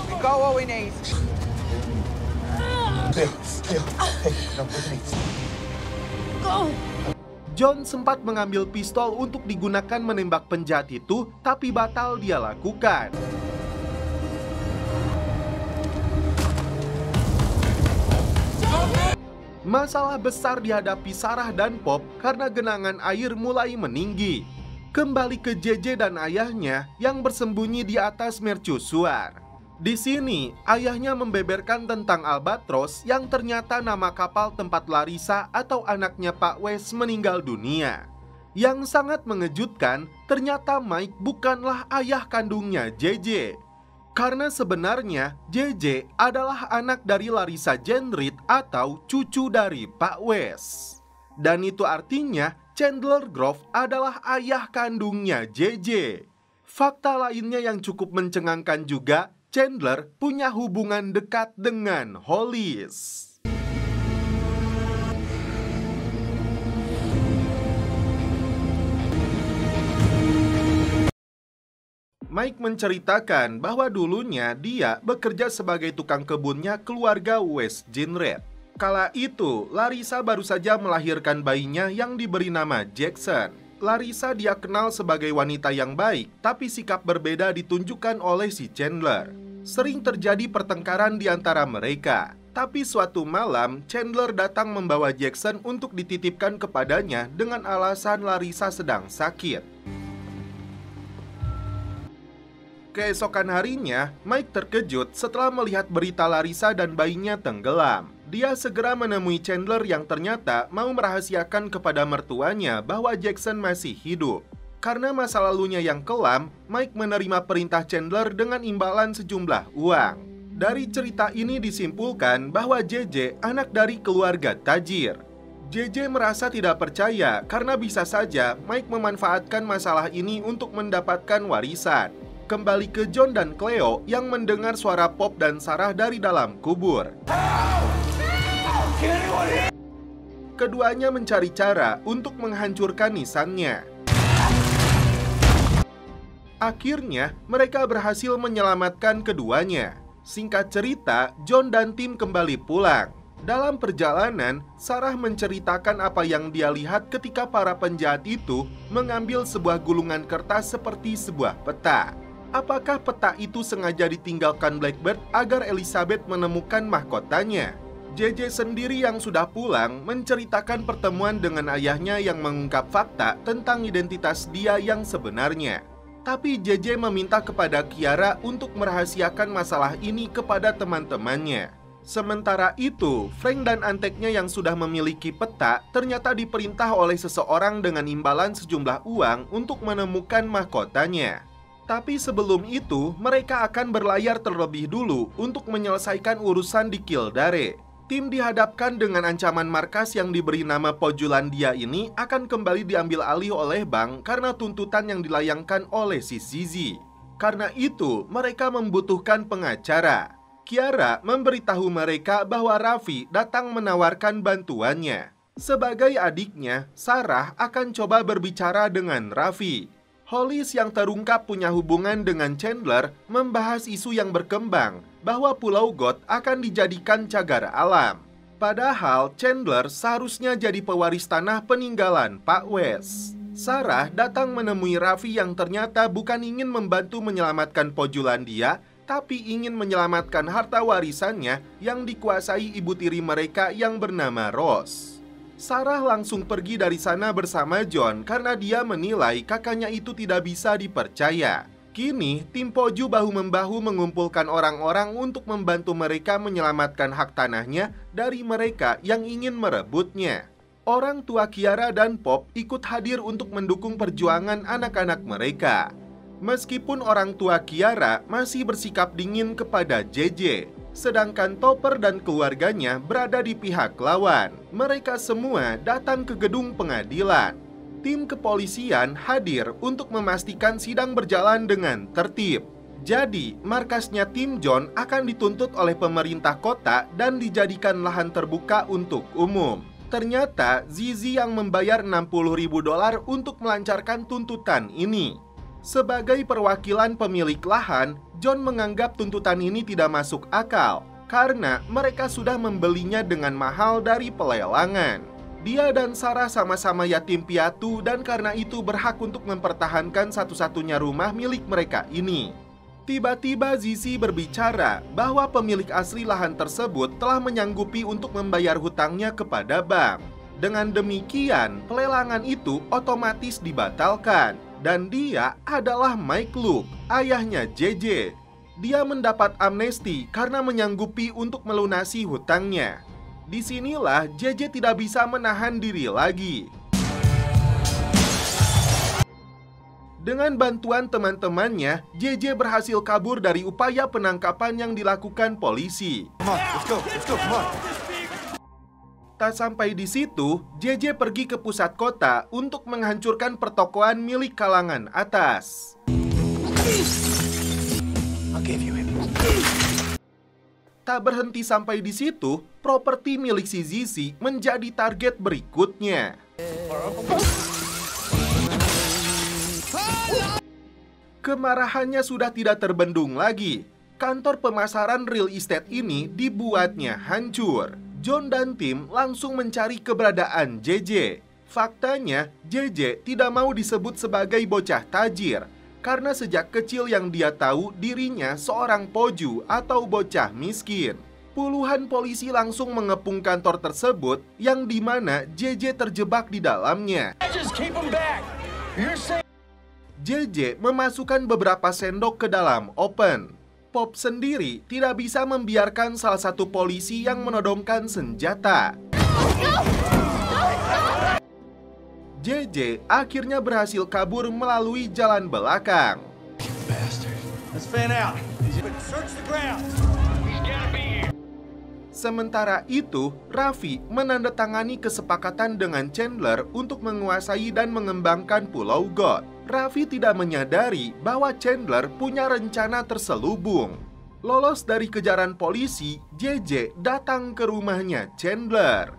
We got what we need. Hey, no, look at me. John sempat mengambil pistol untuk digunakan menembak penjahat itu, tapi batal dia lakukan. Masalah besar dihadapi Sarah dan Pop karena genangan air mulai meninggi. Kembali ke JJ dan ayahnya yang bersembunyi di atas mercusuar. Di sini, ayahnya membeberkan tentang Albatros yang ternyata nama kapal tempat Larissa atau anaknya Pak Wes meninggal dunia. Yang sangat mengejutkan, ternyata Mike bukanlah ayah kandungnya JJ. Karena sebenarnya JJ adalah anak dari Larissa Jenrit atau cucu dari Pak Wes. Dan itu artinya Chandler Grove adalah ayah kandungnya JJ. Fakta lainnya yang cukup mencengangkan juga, Chandler punya hubungan dekat dengan Hollis. Mike menceritakan bahwa dulunya dia bekerja sebagai tukang kebunnya keluarga Wes Jenret. Kala itu, Larissa baru saja melahirkan bayinya yang diberi nama Jackson. Larissa dia kenal sebagai wanita yang baik, tapi sikap berbeda ditunjukkan oleh si Chandler. Sering terjadi pertengkaran di antara mereka. Tapi suatu malam, Chandler datang membawa Jackson untuk dititipkan kepadanya dengan alasan Larissa sedang sakit. Keesokan harinya, Mike terkejut setelah melihat berita Larissa dan bayinya tenggelam. Dia segera menemui Chandler yang ternyata mau merahasiakan kepada mertuanya bahwa Jackson masih hidup. Karena masa lalunya yang kelam, Mike menerima perintah Chandler dengan imbalan sejumlah uang. Dari cerita ini disimpulkan bahwa JJ anak dari keluarga tajir. JJ merasa tidak percaya karena bisa saja Mike memanfaatkan masalah ini untuk mendapatkan warisan. Kembali ke John dan Cleo yang mendengar suara Pop dan Sarah dari dalam kubur. Keduanya mencari cara untuk menghancurkan nisannya. Akhirnya, mereka berhasil menyelamatkan keduanya. Singkat cerita, John dan Tim kembali pulang. Dalam perjalanan, Sarah menceritakan apa yang dia lihat ketika para penjahat itu mengambil sebuah gulungan kertas seperti sebuah peta. Apakah peta itu sengaja ditinggalkan Blackbird agar Elizabeth menemukan mahkotanya? JJ sendiri yang sudah pulang menceritakan pertemuan dengan ayahnya yang mengungkap fakta tentang identitas dia yang sebenarnya. Tapi JJ meminta kepada Kiara untuk merahasiakan masalah ini kepada teman-temannya. Sementara itu, Frank dan anteknya yang sudah memiliki peta ternyata diperintah oleh seseorang dengan imbalan sejumlah uang untuk menemukan mahkotanya. Tapi sebelum itu, mereka akan berlayar terlebih dulu untuk menyelesaikan urusan di Kildare. Tim dihadapkan dengan ancaman markas yang diberi nama Pojulandia ini akan kembali diambil alih oleh bank karena tuntutan yang dilayangkan oleh si Zizi. Karena itu, mereka membutuhkan pengacara. Kiara memberitahu mereka bahwa Raffi datang menawarkan bantuannya. Sebagai adiknya, Sarah akan coba berbicara dengan Raffi. Hollis yang terungkap punya hubungan dengan Chandler membahas isu yang berkembang bahwa Pulau God akan dijadikan cagar alam. Padahal Chandler seharusnya jadi pewaris tanah peninggalan Pak West. Sarah datang menemui Raffi yang ternyata bukan ingin membantu menyelamatkan Pojulandia, tapi ingin menyelamatkan harta warisannya yang dikuasai ibu tiri mereka yang bernama Rose. Sarah langsung pergi dari sana bersama John karena dia menilai kakaknya itu tidak bisa dipercaya. Kini, tim Poju bahu-membahu mengumpulkan orang-orang untuk membantu mereka menyelamatkan hak tanahnya dari mereka yang ingin merebutnya. Orang tua Kiara dan Pop ikut hadir untuk mendukung perjuangan anak-anak mereka. Meskipun orang tua Kiara masih bersikap dingin kepada JJ, sedangkan Topper dan keluarganya berada di pihak lawan. Mereka semua datang ke gedung pengadilan. Tim kepolisian hadir untuk memastikan sidang berjalan dengan tertib. Jadi, markasnya tim John akan dituntut oleh pemerintah kota dan dijadikan lahan terbuka untuk umum. Ternyata Zizi yang membayar $60.000 untuk melancarkan tuntutan ini. Sebagai perwakilan pemilik lahan, John menganggap tuntutan ini tidak masuk akal karena mereka sudah membelinya dengan mahal dari pelelangan. Dia dan Sarah sama-sama yatim piatu dan karena itu berhak untuk mempertahankan satu-satunya rumah milik mereka ini. Tiba-tiba Zizi berbicara bahwa pemilik asli lahan tersebut telah menyanggupi untuk membayar hutangnya kepada bank. Dengan demikian, pelelangan itu otomatis dibatalkan. Dan dia adalah Mike Luke, ayahnya JJ. Dia mendapat amnesti karena menyanggupi untuk melunasi hutangnya. Disinilah JJ tidak bisa menahan diri lagi. Dengan bantuan teman-temannya, JJ berhasil kabur dari upaya penangkapan yang dilakukan polisi. Come on. Tak sampai di situ, JJ pergi ke pusat kota untuk menghancurkan pertokoan milik kalangan atas. Tak berhenti sampai di situ, properti milik si Zizi menjadi target berikutnya. Kemarahannya sudah tidak terbendung lagi. Kantor pemasaran real estate ini dibuatnya hancur. John dan Tim langsung mencari keberadaan JJ. Faktanya, JJ tidak mau disebut sebagai bocah tajir karena sejak kecil yang dia tahu dirinya seorang poju atau bocah miskin. Puluhan polisi langsung mengepung kantor tersebut yang dimana JJ terjebak di dalamnya. JJ memasukkan beberapa sendok ke dalam oven. Pop sendiri tidak bisa membiarkan salah satu polisi yang menodongkan senjata. JJ akhirnya berhasil kabur melalui jalan belakang. Let's fan out. Search the ground. Sementara itu, Raffi menandatangani kesepakatan dengan Chandler untuk menguasai dan mengembangkan Pulau God. Raffi tidak menyadari bahwa Chandler punya rencana terselubung. Lolos dari kejaran polisi, JJ datang ke rumahnya Chandler.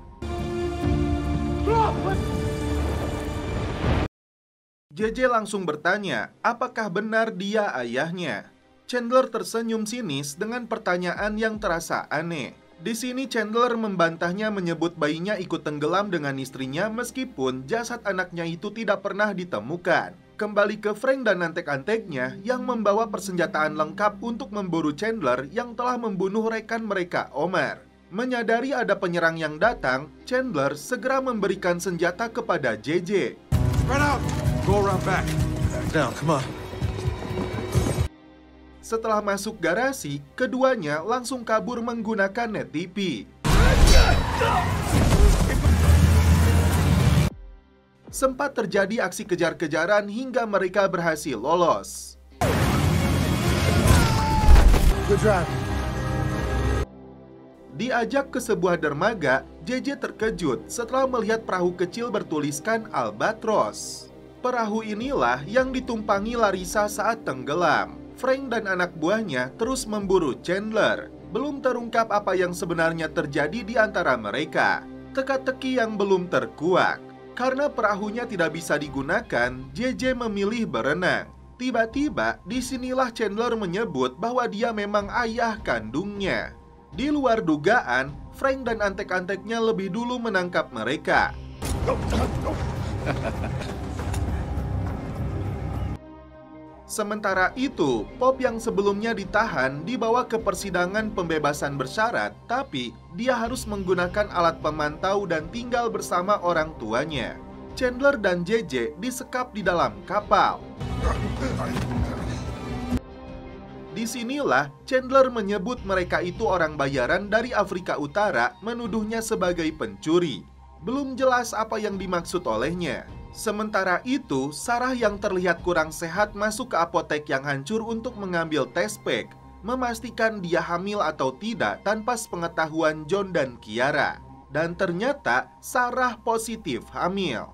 JJ langsung bertanya, apakah benar dia ayahnya? Chandler tersenyum sinis dengan pertanyaan yang terasa aneh. Di sini Chandler membantahnya menyebut bayinya ikut tenggelam dengan istrinya meskipun jasad anaknya itu tidak pernah ditemukan. Kembali ke Frank dan antek-anteknya yang membawa persenjataan lengkap untuk memburu Chandler yang telah membunuh rekan mereka Omar. Menyadari ada penyerang yang datang, Chandler segera memberikan senjata kepada JJ. Spread out. Go around back. Down, come on. Setelah masuk garasi, keduanya langsung kabur menggunakan net TV. Sempat terjadi aksi kejar-kejaran hingga mereka berhasil lolos. Good drive. Diajak ke sebuah dermaga, JJ terkejut setelah melihat perahu kecil bertuliskan Albatros. Perahu inilah yang ditumpangi Larissa saat tenggelam. Frank dan anak buahnya terus memburu Chandler. Belum terungkap apa yang sebenarnya terjadi di antara mereka. Teka-teki yang belum terkuak. Karena perahunya tidak bisa digunakan, JJ memilih berenang. Tiba-tiba, disinilah Chandler menyebut bahwa dia memang ayah kandungnya. Di luar dugaan, Frank dan antek-anteknya lebih dulu menangkap mereka. Sementara itu, Pop yang sebelumnya ditahan dibawa ke persidangan pembebasan bersyarat, tapi dia harus menggunakan alat pemantau dan tinggal bersama orang tuanya. Chandler dan JJ disekap di dalam kapal. Disinilah Chandler menyebut mereka itu orang bayaran dari Afrika Utara, menuduhnya sebagai pencuri. Belum jelas apa yang dimaksud olehnya. Sementara itu, Sarah yang terlihat kurang sehat masuk ke apotek yang hancur untuk mengambil tes pack, memastikan dia hamil atau tidak tanpa sepengetahuan John dan Kiara. Dan ternyata Sarah positif hamil.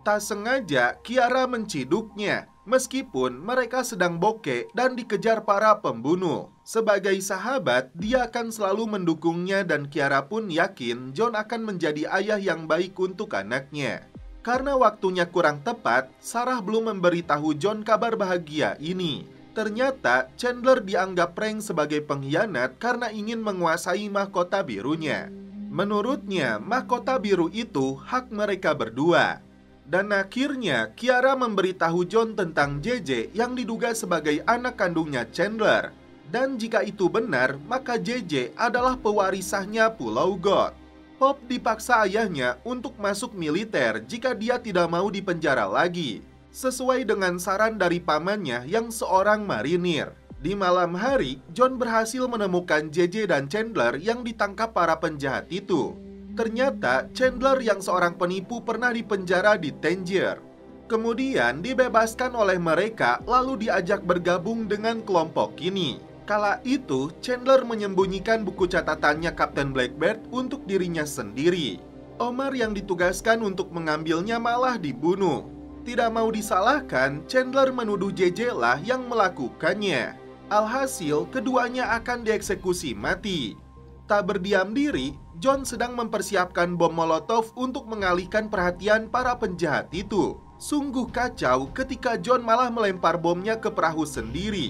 Tak sengaja Kiara menciduknya, meskipun mereka sedang bokeh dan dikejar para pembunuh. Sebagai sahabat, dia akan selalu mendukungnya dan Kiara pun yakin John akan menjadi ayah yang baik untuk anaknya. Karena waktunya kurang tepat, Sarah belum memberitahu John kabar bahagia ini. Ternyata Chandler dianggap Frank sebagai pengkhianat karena ingin menguasai mahkota birunya. Menurutnya, mahkota biru itu hak mereka berdua. Dan akhirnya Kiara memberitahu John tentang JJ yang diduga sebagai anak kandungnya Chandler. Dan jika itu benar, maka JJ adalah pewarisahnya Pulau God. Pop dipaksa ayahnya untuk masuk militer jika dia tidak mau dipenjara lagi. Sesuai dengan saran dari pamannya yang seorang marinir. Di malam hari, John berhasil menemukan JJ dan Chandler yang ditangkap para penjahat itu. Ternyata Chandler yang seorang penipu pernah dipenjara di Tangier. Kemudian dibebaskan oleh mereka lalu diajak bergabung dengan kelompok ini. Kala itu Chandler menyembunyikan buku catatannya Kapten Blackbeard untuk dirinya sendiri. Omar yang ditugaskan untuk mengambilnya malah dibunuh. Tidak mau disalahkan, Chandler menuduh JJ lah yang melakukannya. Alhasil keduanya akan dieksekusi mati. Tak berdiam diri, John sedang mempersiapkan bom molotov untuk mengalihkan perhatian para penjahat itu. Sungguh kacau ketika John malah melempar bomnya ke perahu sendiri.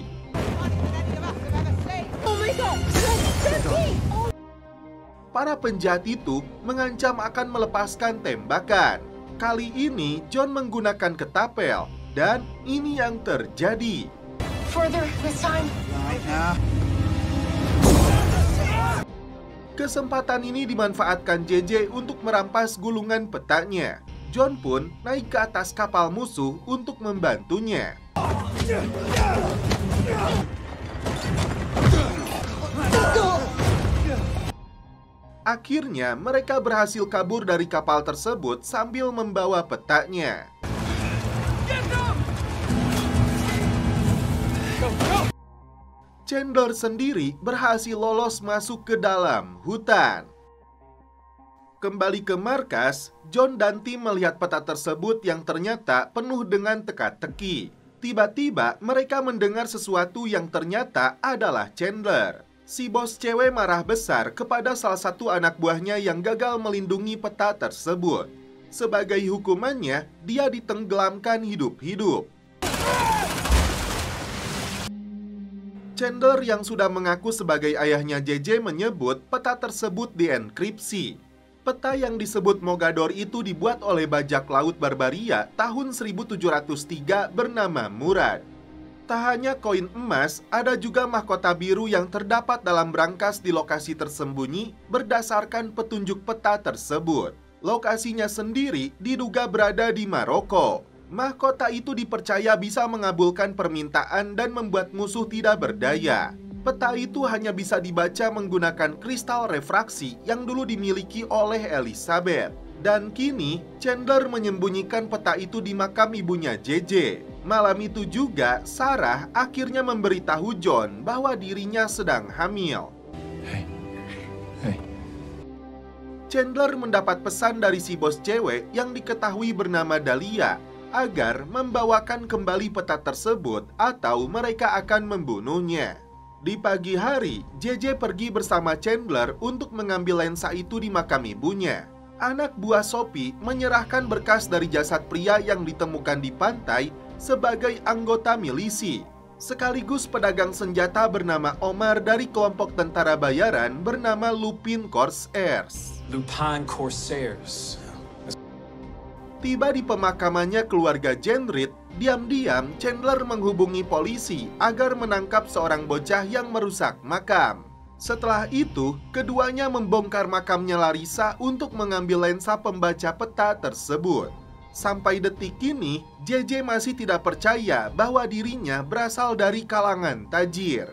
Para penjahat itu mengancam akan melepaskan tembakan. Kali ini John menggunakan ketapel, dan ini yang terjadi. Further this time. Right now. Kesempatan ini dimanfaatkan JJ untuk merampas gulungan petanya. John pun naik ke atas kapal musuh untuk membantunya. Akhirnya, mereka berhasil kabur dari kapal tersebut sambil membawa petanya. Chandler sendiri berhasil lolos masuk ke dalam hutan. Kembali ke markas, John dan tim melihat peta tersebut yang ternyata penuh dengan teka-teki. Tiba-tiba mereka mendengar sesuatu yang ternyata adalah Chandler. Si bos cewek marah besar kepada salah satu anak buahnya yang gagal melindungi peta tersebut. Sebagai hukumannya, dia ditenggelamkan hidup-hidup. Chandler yang sudah mengaku sebagai ayahnya JJ menyebut peta tersebut dienkripsi. Peta yang disebut Mogador itu dibuat oleh bajak laut Barbaria tahun 1703 bernama Murad. Tak hanya koin emas, ada juga mahkota biru yang terdapat dalam brankas di lokasi tersembunyi berdasarkan petunjuk peta tersebut. Lokasinya sendiri diduga berada di Maroko. Mahkota itu dipercaya bisa mengabulkan permintaan dan membuat musuh tidak berdaya. Peta itu hanya bisa dibaca menggunakan kristal refraksi yang dulu dimiliki oleh Elizabeth. Dan kini, Chandler menyembunyikan peta itu di makam ibunya JJ. Malam itu juga, Sarah akhirnya memberitahu John bahwa dirinya sedang hamil. Hey. Chandler mendapat pesan dari si bos cewek yang diketahui bernama Dahlia agar membawakan kembali peta tersebut atau mereka akan membunuhnya. Di pagi hari, JJ pergi bersama Chandler untuk mengambil lensa itu di makam ibunya. Anak buah Sophie menyerahkan berkas dari jasad pria yang ditemukan di pantai sebagai anggota milisi, sekaligus pedagang senjata bernama Omar dari kelompok tentara bayaran bernama Lupin Corsairs. Lupin Corsairs. Tiba di pemakamannya keluarga Jenrit, diam-diam Chandler menghubungi polisi agar menangkap seorang bocah yang merusak makam. Setelah itu, keduanya membongkar makamnya Larissa untuk mengambil lensa pembaca peta tersebut. Sampai detik ini, JJ masih tidak percaya bahwa dirinya berasal dari kalangan tajir.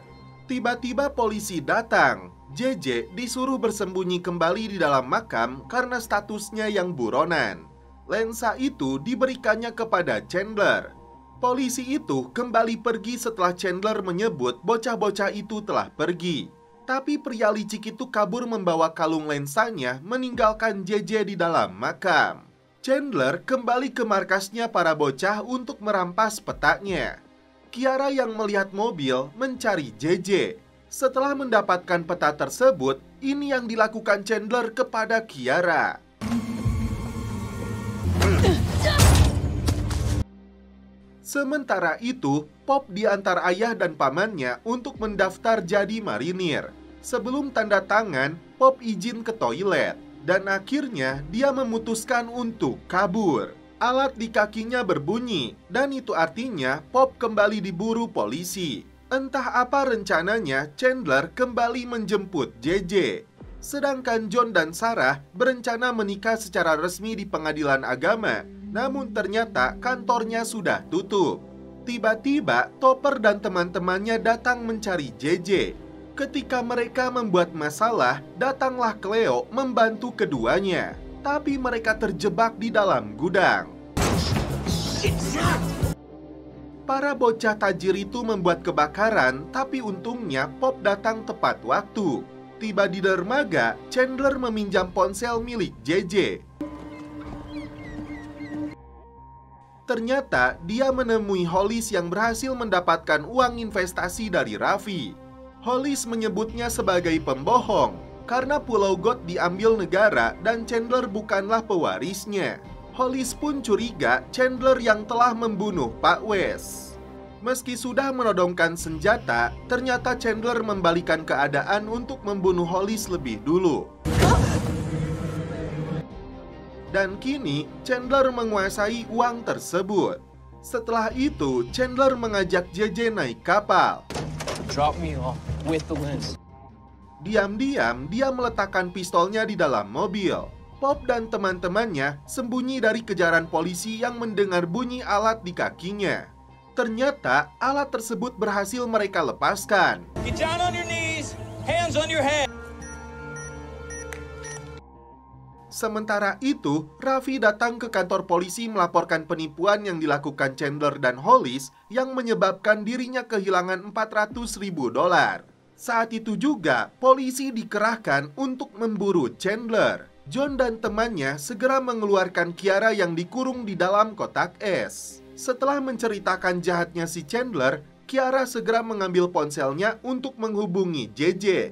Tiba-tiba polisi datang. JJ disuruh bersembunyi kembali di dalam makam karena statusnya yang buronan. Lensa itu diberikannya kepada Chandler. Polisi itu kembali pergi setelah Chandler menyebut bocah-bocah itu telah pergi. Tapi pria licik itu kabur membawa kalung lensanya meninggalkan JJ di dalam makam. Chandler kembali ke markasnya para bocah untuk merampas petanya. Kiara yang melihat mobil mencari JJ. Setelah mendapatkan peta tersebut, ini yang dilakukan Chandler kepada Kiara. Sementara itu, Pop diantar ayah dan pamannya untuk mendaftar jadi marinir. Sebelum tanda tangan, Pop izin ke toilet. Dan akhirnya dia memutuskan untuk kabur. Alat di kakinya berbunyi, dan itu artinya Pop kembali diburu polisi. Entah apa rencananya, Chandler kembali menjemput JJ. Sedangkan John dan Sarah berencana menikah secara resmi di pengadilan agama. Namun ternyata kantornya sudah tutup. Tiba-tiba Topper dan teman-temannya datang mencari JJ. Ketika mereka membuat masalah, datanglah Cleo membantu keduanya. Tapi mereka terjebak di dalam gudang. Para bocah tajir itu membuat kebakaran, tapi untungnya Pop datang tepat waktu. Tiba di dermaga, Chandler meminjam ponsel milik JJ. Ternyata dia menemui Hollis yang berhasil mendapatkan uang investasi dari Raffi. Hollis menyebutnya sebagai pembohong karena Pulau God diambil negara dan Chandler bukanlah pewarisnya. Hollis pun curiga Chandler yang telah membunuh Pak West. Meski sudah menodongkan senjata, ternyata Chandler membalikan keadaan untuk membunuh Hollis lebih dulu. Dan kini Chandler menguasai uang tersebut. Setelah itu, Chandler mengajak JJ naik kapal. Drop me off with the lens. Diam-diam, dia meletakkan pistolnya di dalam mobil. Pop dan teman-temannya sembunyi dari kejaran polisi yang mendengar bunyi alat di kakinya. Ternyata alat tersebut berhasil mereka lepaskan. Get down on your knees, hands on your head. Sementara itu, Raffi datang ke kantor polisi melaporkan penipuan yang dilakukan Chandler dan Hollis yang menyebabkan dirinya kehilangan $400.000. Saat itu juga, polisi dikerahkan untuk memburu Chandler. John dan temannya segera mengeluarkan Kiara yang dikurung di dalam kotak es. Setelah menceritakan jahatnya si Chandler, Kiara segera mengambil ponselnya untuk menghubungi JJ.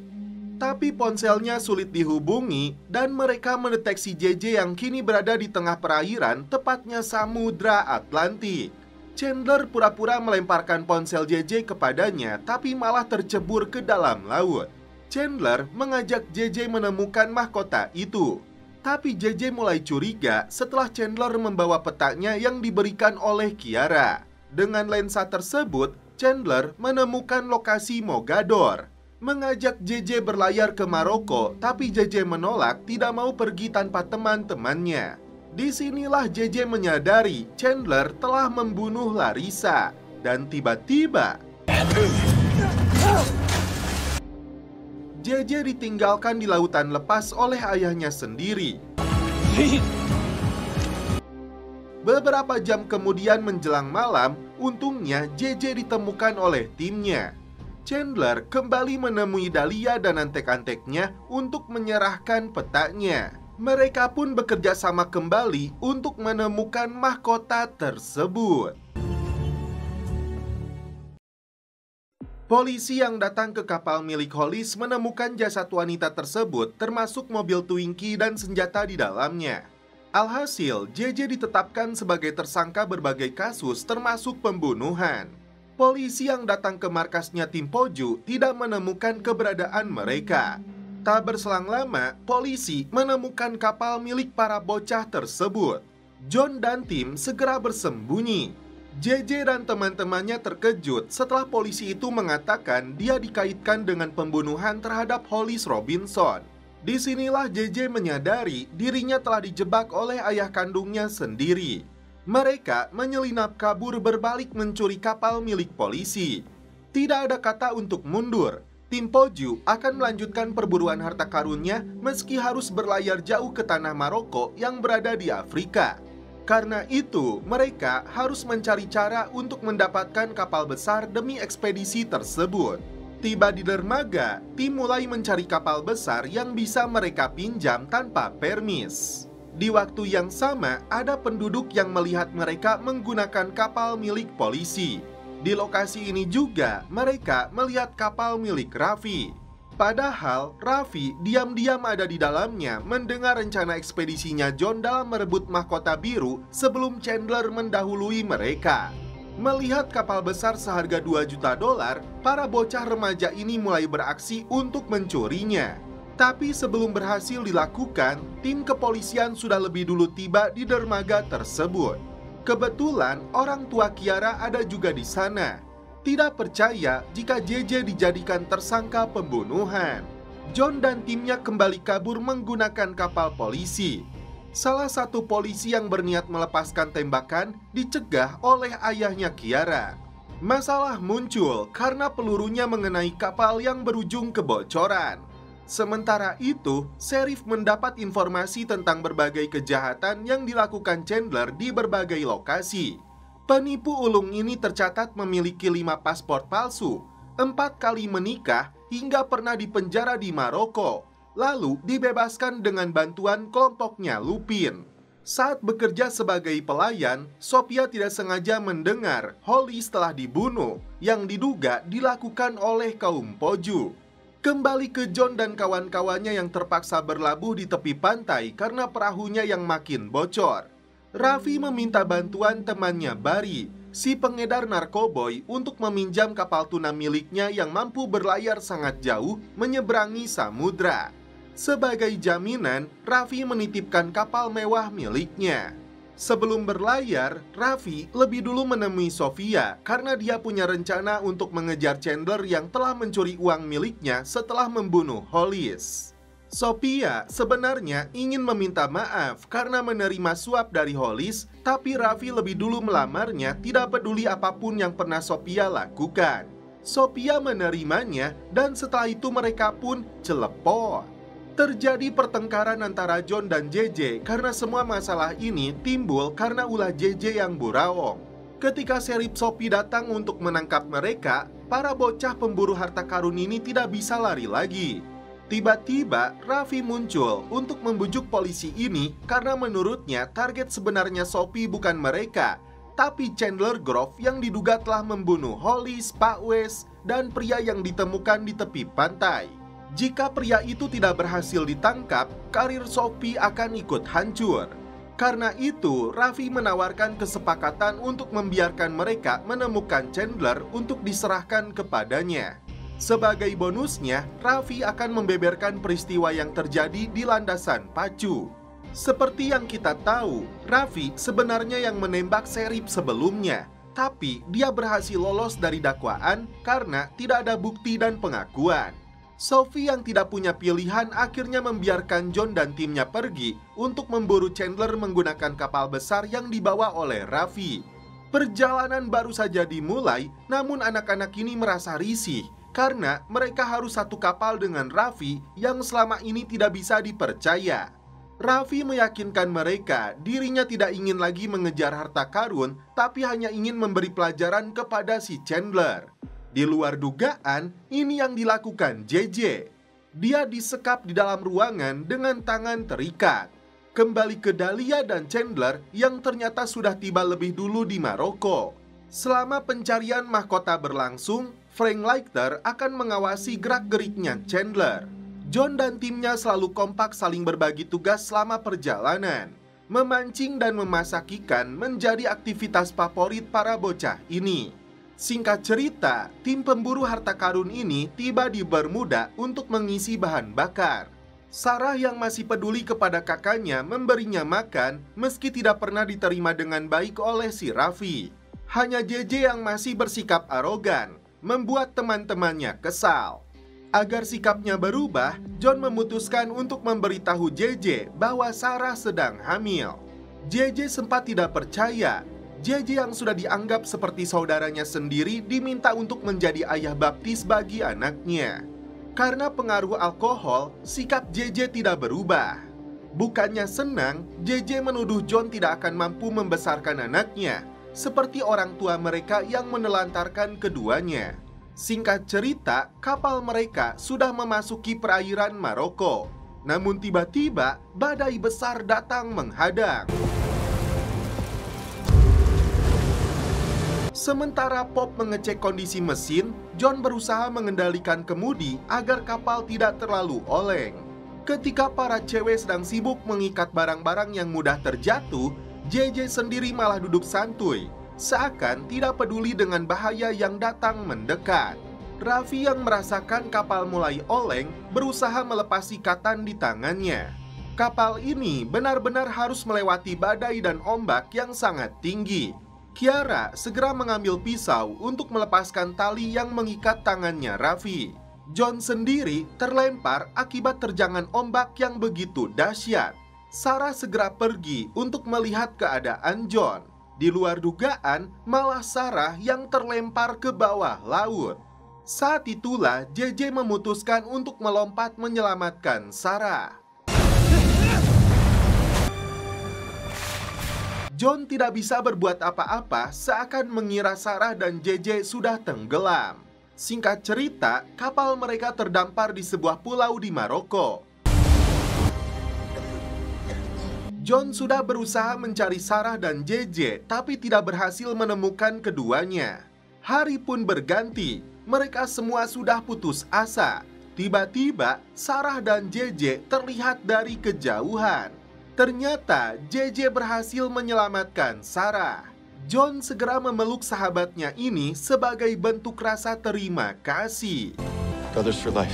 Tapi ponselnya sulit dihubungi dan mereka mendeteksi JJ yang kini berada di tengah perairan, tepatnya Samudra Atlantik. Chandler pura-pura melemparkan ponsel JJ kepadanya, tapi malah tercebur ke dalam laut. Chandler mengajak JJ menemukan mahkota itu. Tapi JJ mulai curiga setelah Chandler membawa petanya yang diberikan oleh Kiara. Dengan lensa tersebut, Chandler menemukan lokasi Mogador. Mengajak JJ berlayar ke Maroko, tapi JJ menolak, tidak mau pergi tanpa teman-temannya. Disinilah JJ menyadari Chandler telah membunuh Larissa. Dan tiba-tiba JJ ditinggalkan di lautan lepas oleh ayahnya sendiri. Beberapa jam kemudian menjelang malam, untungnya JJ ditemukan oleh timnya. Chandler kembali menemui Dahlia dan antek-anteknya untuk menyerahkan petanya. Mereka pun bekerja sama kembali untuk menemukan mahkota tersebut. Polisi yang datang ke kapal milik Hollis menemukan jasad wanita tersebut, termasuk mobil Twinkie dan senjata di dalamnya. Alhasil, JJ ditetapkan sebagai tersangka berbagai kasus, termasuk pembunuhan. Polisi yang datang ke markasnya tim Poju tidak menemukan keberadaan mereka. Tak berselang lama, polisi menemukan kapal milik para bocah tersebut. John dan tim segera bersembunyi. JJ dan teman-temannya terkejut setelah polisi itu mengatakan dia dikaitkan dengan pembunuhan terhadap Hollis Robinson. Disinilah JJ menyadari dirinya telah dijebak oleh ayah kandungnya sendiri. Mereka menyelinap kabur berbalik mencuri kapal milik polisi. Tidak ada kata untuk mundur. Tim Poju akan melanjutkan perburuan harta karunnya meski harus berlayar jauh ke tanah Maroko yang berada di Afrika. Karena itu, mereka harus mencari cara untuk mendapatkan kapal besar demi ekspedisi tersebut. Tiba di dermaga, tim mulai mencari kapal besar yang bisa mereka pinjam tanpa permis. Di waktu yang sama, ada penduduk yang melihat mereka menggunakan kapal milik polisi. Di lokasi ini juga, mereka melihat kapal milik Raffi. Padahal, Raffi diam-diam ada di dalamnya mendengar rencana ekspedisinya John dalam merebut mahkota biru sebelum Chandler mendahului mereka. Melihat kapal besar seharga $2 juta, para bocah remaja ini mulai beraksi untuk mencurinya. Tapi sebelum berhasil dilakukan, tim kepolisian sudah lebih dulu tiba di dermaga tersebut. Kebetulan orang tua Kiara ada juga di sana. Tidak percaya jika JJ dijadikan tersangka pembunuhan. John dan timnya kembali kabur menggunakan kapal polisi. Salah satu polisi yang berniat melepaskan tembakan dicegah oleh ayahnya Kiara. Masalah muncul karena pelurunya mengenai kapal yang berujung kebocoran. Sementara itu, Sheriff mendapat informasi tentang berbagai kejahatan yang dilakukan Chandler di berbagai lokasi. Penipu ulung ini tercatat memiliki 5 paspor palsu, 4 kali menikah, hingga pernah dipenjara di Maroko, lalu dibebaskan dengan bantuan kelompoknya Lupin. Saat bekerja sebagai pelayan, Sophia tidak sengaja mendengar Hollis telah dibunuh, yang diduga dilakukan oleh kaum Poju. Kembali ke John dan kawan-kawannya yang terpaksa berlabuh di tepi pantai karena perahunya yang makin bocor. Raffi meminta bantuan temannya Barry, si pengedar narkoboy, untuk meminjam kapal tuna miliknya yang mampu berlayar sangat jauh menyeberangi samudra. Sebagai jaminan, Raffi menitipkan kapal mewah miliknya. Sebelum berlayar, Raffi lebih dulu menemui Sophia karena dia punya rencana untuk mengejar Chandler yang telah mencuri uang miliknya setelah membunuh Hollis. Sophia sebenarnya ingin meminta maaf karena menerima suap dari Hollis, tapi Raffi lebih dulu melamarnya, tidak peduli apapun yang pernah Sophia lakukan. Sophia menerimanya dan setelah itu mereka pun celepon. Terjadi pertengkaran antara John dan JJ karena semua masalah ini timbul karena ulah JJ yang burawong. Ketika Sheriff Sophie datang untuk menangkap mereka, para bocah pemburu harta karun ini tidak bisa lari lagi. Tiba-tiba Raffi muncul untuk membujuk polisi ini karena menurutnya target sebenarnya Sophie bukan mereka, tapi Chandler Grove yang diduga telah membunuh Hollis, Pak West, dan pria yang ditemukan di tepi pantai. Jika pria itu tidak berhasil ditangkap, karir Sophie akan ikut hancur. Karena itu, Raffi menawarkan kesepakatan untuk membiarkan mereka menemukan Chandler untuk diserahkan kepadanya. Sebagai bonusnya, Raffi akan membeberkan peristiwa yang terjadi di landasan pacu. Seperti yang kita tahu, Raffi sebenarnya yang menembak Sheriff sebelumnya, tapi dia berhasil lolos dari dakwaan karena tidak ada bukti dan pengakuan. Sophie yang tidak punya pilihan akhirnya membiarkan John dan timnya pergi untuk memburu Chandler menggunakan kapal besar yang dibawa oleh Raffi. Perjalanan baru saja dimulai, namun anak-anak ini merasa risih karena mereka harus satu kapal dengan Raffi yang selama ini tidak bisa dipercaya. Raffi meyakinkan mereka dirinya tidak ingin lagi mengejar harta karun, tapi hanya ingin memberi pelajaran kepada si Chandler. Di luar dugaan, ini yang dilakukan JJ. Dia disekap di dalam ruangan dengan tangan terikat. Kembali ke Dahlia dan Chandler yang ternyata sudah tiba lebih dulu di Maroko. Selama pencarian mahkota berlangsung, Frank Leiter akan mengawasi gerak-geriknya Chandler. John dan timnya selalu kompak saling berbagi tugas selama perjalanan. Memancing dan memasak ikan menjadi aktivitas favorit para bocah ini. Singkat cerita, tim pemburu harta karun ini tiba di Bermuda untuk mengisi bahan bakar. Sarah yang masih peduli kepada kakaknya memberinya makan meski tidak pernah diterima dengan baik oleh si Raffi. Hanya JJ yang masih bersikap arogan, membuat teman-temannya kesal. Agar sikapnya berubah, John memutuskan untuk memberitahu JJ bahwa Sarah sedang hamil. JJ sempat tidak percaya. JJ yang sudah dianggap seperti saudaranya sendiri diminta untuk menjadi ayah baptis bagi anaknya. Karena pengaruh alkohol, sikap JJ tidak berubah. Bukannya senang, JJ menuduh John tidak akan mampu membesarkan anaknya, seperti orang tua mereka yang menelantarkan keduanya. Singkat cerita, kapal mereka sudah memasuki perairan Maroko. Namun tiba-tiba, badai besar datang menghadang. Sementara Pop mengecek kondisi mesin, John berusaha mengendalikan kemudi agar kapal tidak terlalu oleng. Ketika para cewek sedang sibuk mengikat barang-barang yang mudah terjatuh, JJ sendiri malah duduk santuy, seakan tidak peduli dengan bahaya yang datang mendekat. Raffi yang merasakan kapal mulai oleng berusaha melepas ikatan di tangannya. Kapal ini benar-benar harus melewati badai dan ombak yang sangat tinggi. Kiara segera mengambil pisau untuk melepaskan tali yang mengikat tangannya Raffi. John sendiri terlempar akibat terjangan ombak yang begitu dahsyat. Sarah segera pergi untuk melihat keadaan John. Di luar dugaan, malah Sarah yang terlempar ke bawah laut. Saat itulah JJ memutuskan untuk melompat menyelamatkan Sarah. John tidak bisa berbuat apa-apa, seakan mengira Sarah dan JJ sudah tenggelam. Singkat cerita, kapal mereka terdampar di sebuah pulau di Maroko. John sudah berusaha mencari Sarah dan JJ, tapi tidak berhasil menemukan keduanya. Hari pun berganti, mereka semua sudah putus asa. Tiba-tiba, Sarah dan JJ terlihat dari kejauhan. Ternyata JJ berhasil menyelamatkan Sarah. John segera memeluk sahabatnya ini sebagai bentuk rasa terima kasih. Brothers for life.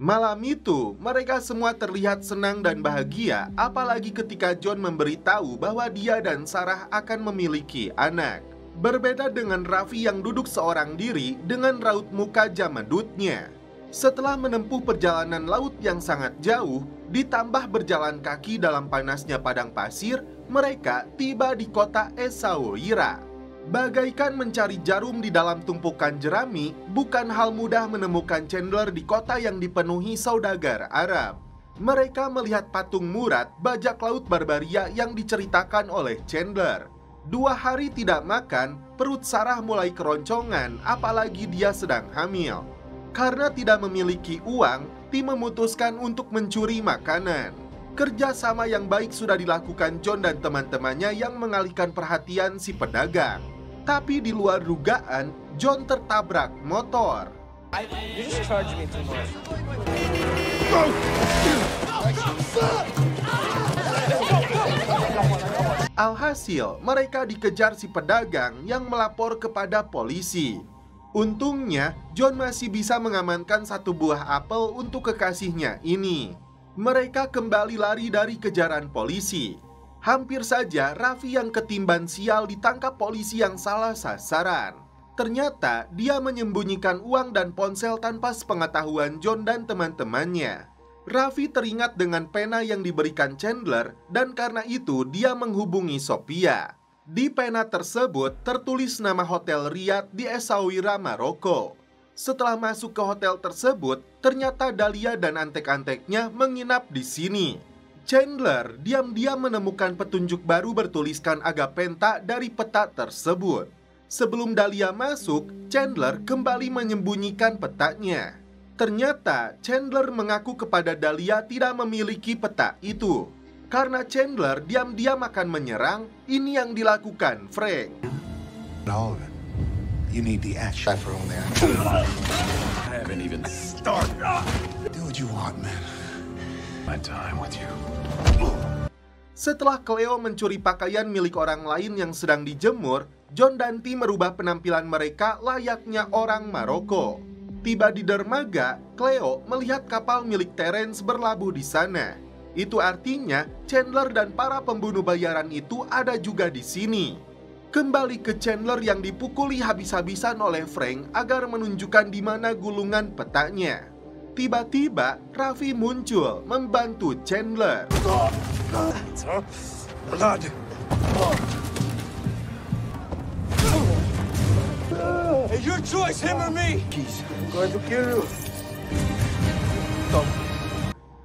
Malam itu, mereka semua terlihat senang dan bahagia, apalagi ketika John memberitahu bahwa dia dan Sarah akan memiliki anak. Berbeda dengan Raffi yang duduk seorang diri dengan raut muka jamadutnya. Setelah menempuh perjalanan laut yang sangat jauh, ditambah berjalan kaki dalam panasnya padang pasir, mereka tiba di kota Essaouira. Bagaikan mencari jarum di dalam tumpukan jerami, bukan hal mudah menemukan Chandler di kota yang dipenuhi saudagar Arab. Mereka melihat patung Murad, bajak laut Barbaria yang diceritakan oleh Chandler. 2 hari tidak makan, perut Sarah mulai keroncongan, apalagi dia sedang hamil. Karena tidak memiliki uang, tim memutuskan untuk mencuri makanan. Kerjasama yang baik sudah dilakukan John dan teman-temannya yang mengalihkan perhatian si pedagang. Tapi di luar dugaan, John tertabrak motor. You just charged me too much. Alhasil, mereka dikejar si pedagang yang melapor kepada polisi. Untungnya, John masih bisa mengamankan 1 buah apel untuk kekasihnya ini. Mereka kembali lari dari kejaran polisi. Hampir saja Raffi yang ketimban sial ditangkap polisi yang salah sasaran. Ternyata dia menyembunyikan uang dan ponsel tanpa sepengetahuan John dan teman-temannya. Raffi teringat dengan pena yang diberikan Chandler dan karena itu dia menghubungi Sophia. Di pena tersebut tertulis nama Hotel Riyadh di Essaouira, Maroko. Setelah masuk ke hotel tersebut, ternyata Dahlia dan antek-anteknya menginap di sini. Chandler diam-diam menemukan petunjuk baru bertuliskan Agapenta dari peta tersebut. Sebelum Dahlia masuk, Chandler kembali menyembunyikan petanya. Ternyata Chandler mengaku kepada Dahlia tidak memiliki peta itu. Karena Chandler diam-diam akan menyerang, ini yang dilakukan Frank. All of it. You need the action. Bathroom there. I haven't even started. Do what you want, man. My time with you. Setelah Cleo mencuri pakaian milik orang lain yang sedang dijemur, John dan tim merubah penampilan mereka layaknya orang Maroko. Tiba di dermaga, Cleo melihat kapal milik Terence berlabuh di sana. Itu artinya Chandler dan para pembunuh bayaran itu ada juga di sini. Kembali ke Chandler yang dipukuli habis-habisan oleh Frank agar menunjukkan di mana gulungan petanya. Tiba-tiba Raffi muncul membantu Chandler. Blood. Hey, your choice, him or me? I'm going to kill you.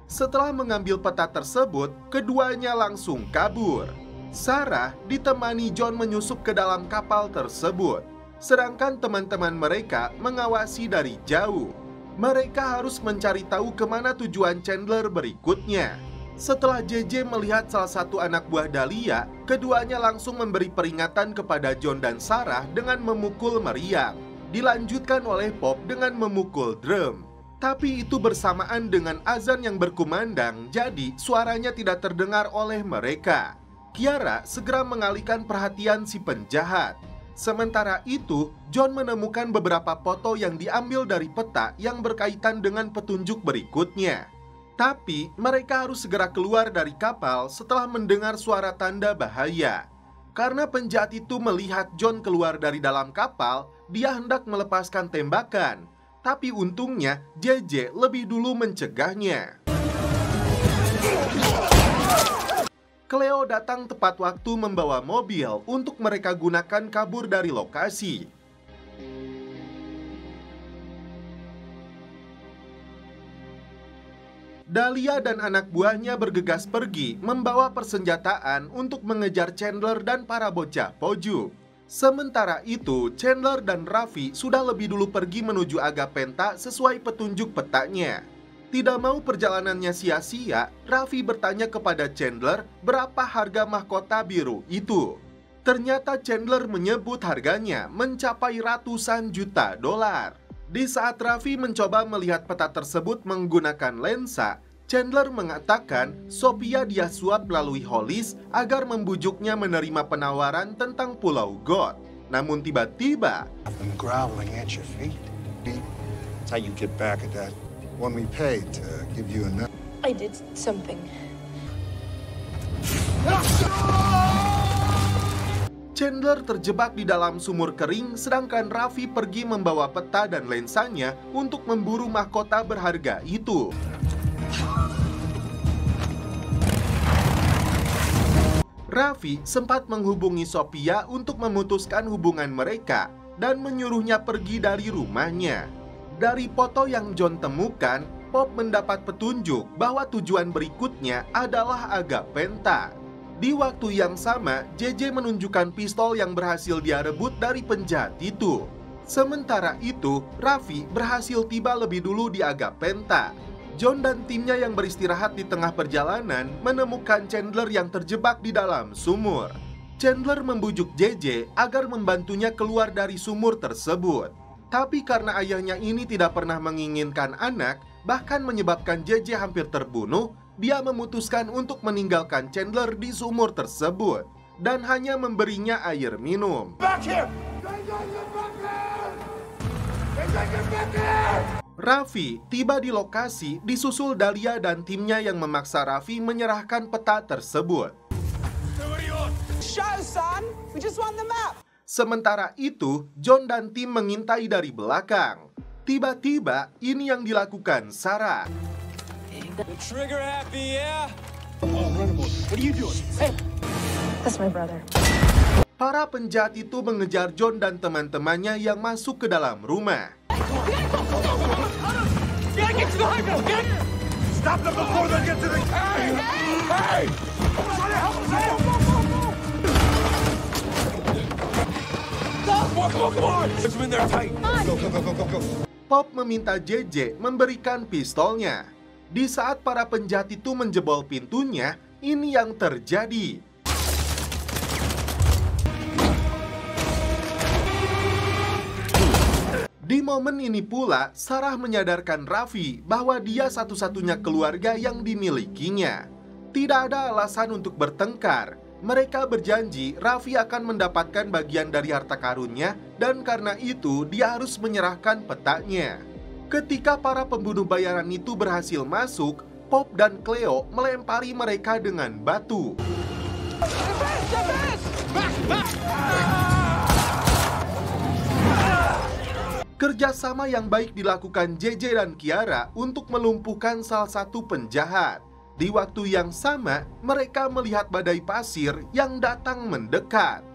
Setelah mengambil peta tersebut, keduanya langsung kabur. Sarah ditemani John menyusup ke dalam kapal tersebut, sedangkan teman-teman mereka mengawasi dari jauh. Mereka harus mencari tahu kemana tujuan Chandler berikutnya. Setelah JJ melihat salah satu anak buah Dahlia, keduanya langsung memberi peringatan kepada John dan Sarah dengan memukul meriam. Dilanjutkan oleh Pop dengan memukul drum. Tapi itu bersamaan dengan azan yang berkumandang, jadi suaranya tidak terdengar oleh mereka. Kiara segera mengalihkan perhatian si penjahat. Sementara itu, John menemukan beberapa foto yang diambil dari peta yang berkaitan dengan petunjuk berikutnya. Tapi mereka harus segera keluar dari kapal setelah mendengar suara tanda bahaya. Karena penjahat itu melihat John keluar dari dalam kapal, dia hendak melepaskan tembakan. Tapi untungnya JJ lebih dulu mencegahnya. Cleo datang tepat waktu membawa mobil untuk mereka gunakan kabur dari lokasi. Dahlia dan anak buahnya bergegas pergi membawa persenjataan untuk mengejar Chandler dan para bocah pojuk. Sementara itu, Chandler dan Raffi sudah lebih dulu pergi menuju Agapenta sesuai petunjuk petanya. Tidak mau perjalanannya sia-sia, Raffi bertanya kepada Chandler berapa harga mahkota biru itu. Ternyata Chandler menyebut harganya mencapai ratusan juta dolar. Di saat Raffi mencoba melihat peta tersebut menggunakan lensa, Chandler mengatakan Sophia dia suap melalui Hollis agar membujuknya menerima penawaran tentang Pulau God. Namun tiba-tiba I've been groveling at your feet. That's how you get back at that one we paid to give you enough. I did something. Chandler terjebak di dalam sumur kering, sedangkan Raffi pergi membawa peta dan lensanya untuk memburu mahkota berharga itu. Raffi sempat menghubungi Sophia untuk memutuskan hubungan mereka dan menyuruhnya pergi dari rumahnya. Dari foto yang John temukan, Pop mendapat petunjuk bahwa tujuan berikutnya adalah Agapenta. Di waktu yang sama, JJ menunjukkan pistol yang berhasil dia rebut dari penjahat itu. Sementara itu, Raffi berhasil tiba lebih dulu di Agapenta. John dan timnya yang beristirahat di tengah perjalanan menemukan Chandler yang terjebak di dalam sumur. Chandler membujuk JJ agar membantunya keluar dari sumur tersebut. Tapi karena ayahnya ini tidak pernah menginginkan anak, bahkan menyebabkan JJ hampir terbunuh, dia memutuskan untuk meninggalkan Chandler di sumur tersebut dan hanya memberinya air minum. Raffi tiba di lokasi disusul Dahlia dan timnya yang memaksa Raffi menyerahkan peta tersebut. Sementara itu, John dan tim mengintai dari belakang. Tiba-tiba, ini yang dilakukan Sarah. Trigger happy, yeah? What are you doing? Hey! That's my brother. Para penjahat itu mengejar John dan teman-temannya yang masuk ke dalam rumah. Stop them before they get to the... Hey! Hey! Come on! Let's win there tight. Go. Pop meminta JJ memberikan pistolnya. Di saat para penjahat itu menjebol pintunya, ini yang terjadi. Di momen ini pula, Sarah menyadarkan Raffi bahwa dia satu-satunya keluarga yang dimilikinya. Tidak ada alasan untuk bertengkar. Mereka berjanji Raffi akan mendapatkan bagian dari harta karunnya dan karena itu dia harus menyerahkan petanya. Ketika para pembunuh bayaran itu berhasil masuk, Pop dan Cleo melempari mereka dengan batu. Kerjasama yang baik dilakukan JJ dan Kiara untuk melumpuhkan salah satu penjahat. Di waktu yang sama, mereka melihat badai pasir yang datang mendekat.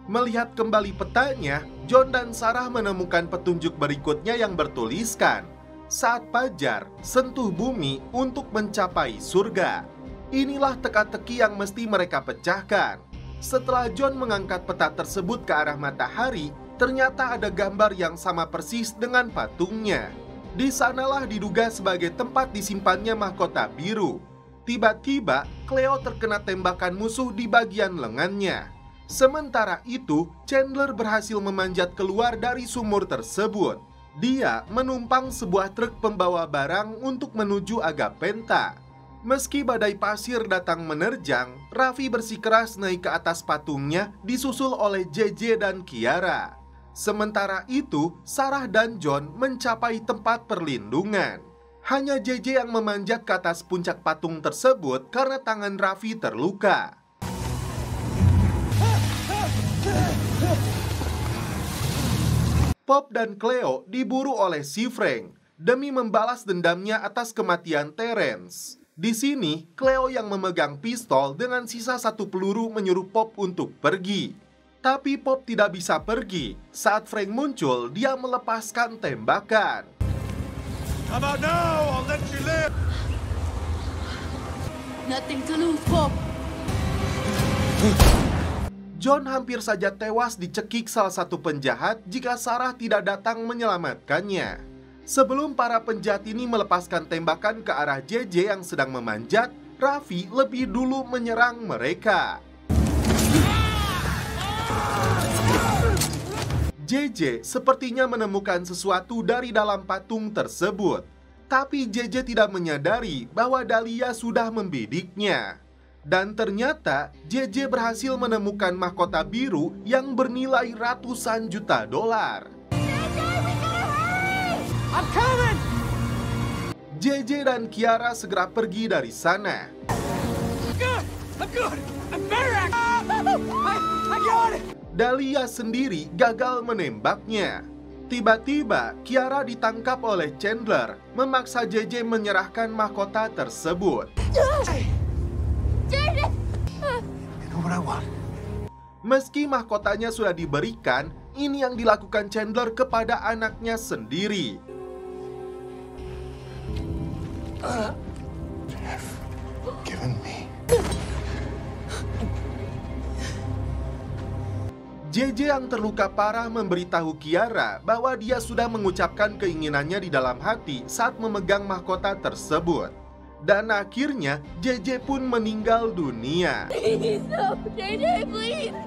Melihat kembali petanya, John dan Sarah menemukan petunjuk berikutnya yang bertuliskan, "Saat fajar, sentuh bumi untuk mencapai surga." Inilah teka-teki yang mesti mereka pecahkan. Setelah John mengangkat peta tersebut ke arah matahari, ternyata ada gambar yang sama persis dengan patungnya. Di sanalah diduga sebagai tempat disimpannya mahkota biru. Tiba-tiba, Cleo terkena tembakan musuh di bagian lengannya. Sementara itu, Chandler berhasil memanjat keluar dari sumur tersebut. Dia menumpang sebuah truk pembawa barang untuk menuju Agapenta. Meski badai pasir datang menerjang, Raffi bersikeras naik ke atas patungnya disusul oleh JJ dan Kiara. Sementara itu, Sarah dan John mencapai tempat perlindungan. Hanya JJ yang memanjat ke atas puncak patung tersebut karena tangan Raffi terluka. Pop dan Cleo diburu oleh si Frank demi membalas dendamnya atas kematian Terence. Di sini, Cleo yang memegang pistol dengan sisa satu peluru menyuruh Pop untuk pergi. Tapi Pop tidak bisa pergi. Saat Frank muncul, dia melepaskan tembakan. Come out now, I'll let you live. Nothing to lose, Pop. John hampir saja tewas dicekik salah satu penjahat jika Sarah tidak datang menyelamatkannya. Sebelum para penjahat ini melepaskan tembakan ke arah JJ yang sedang memanjat, Raffi lebih dulu menyerang mereka. JJ sepertinya menemukan sesuatu dari dalam patung tersebut. Tapi JJ tidak menyadari bahwa Dahlia sudah membidiknya. Dan ternyata JJ berhasil menemukan mahkota biru yang bernilai ratusan juta dolar. I'm coming! JJ dan Kiara segera pergi dari sana. I'm good! I'm better! I got it! Dahlia sendiri gagal menembaknya. Tiba-tiba, Kiara ditangkap oleh Chandler, memaksa JJ menyerahkan mahkota tersebut. You know what I want? Meski mahkotanya sudah diberikan, ini yang dilakukan Chandler kepada anaknya sendiri. Given me. JJ yang terluka parah memberitahu Kiara bahwa dia sudah mengucapkan keinginannya di dalam hati saat memegang mahkota tersebut. Dan akhirnya JJ pun meninggal dunia. JJ, please.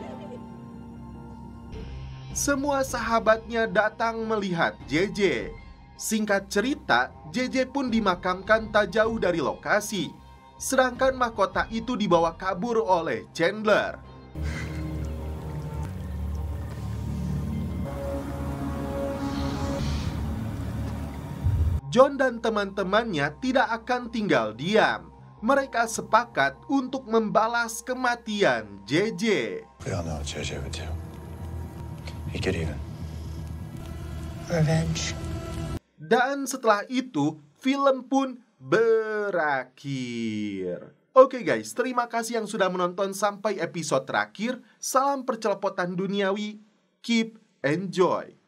Semua sahabatnya datang melihat JJ. Singkat cerita, JJ pun dimakamkan tak jauh dari lokasi. Sedangkan mahkota itu dibawa kabur oleh Chandler. John dan teman-temannya tidak akan tinggal diam. Mereka sepakat untuk membalas kematian JJ. We all know what JJ would do. He'd get even. Revenge. Dan setelah itu, film pun berakhir. Oke guys, terima kasih yang sudah menonton sampai episode terakhir. Salam percelopotan duniawi. Keep enjoy.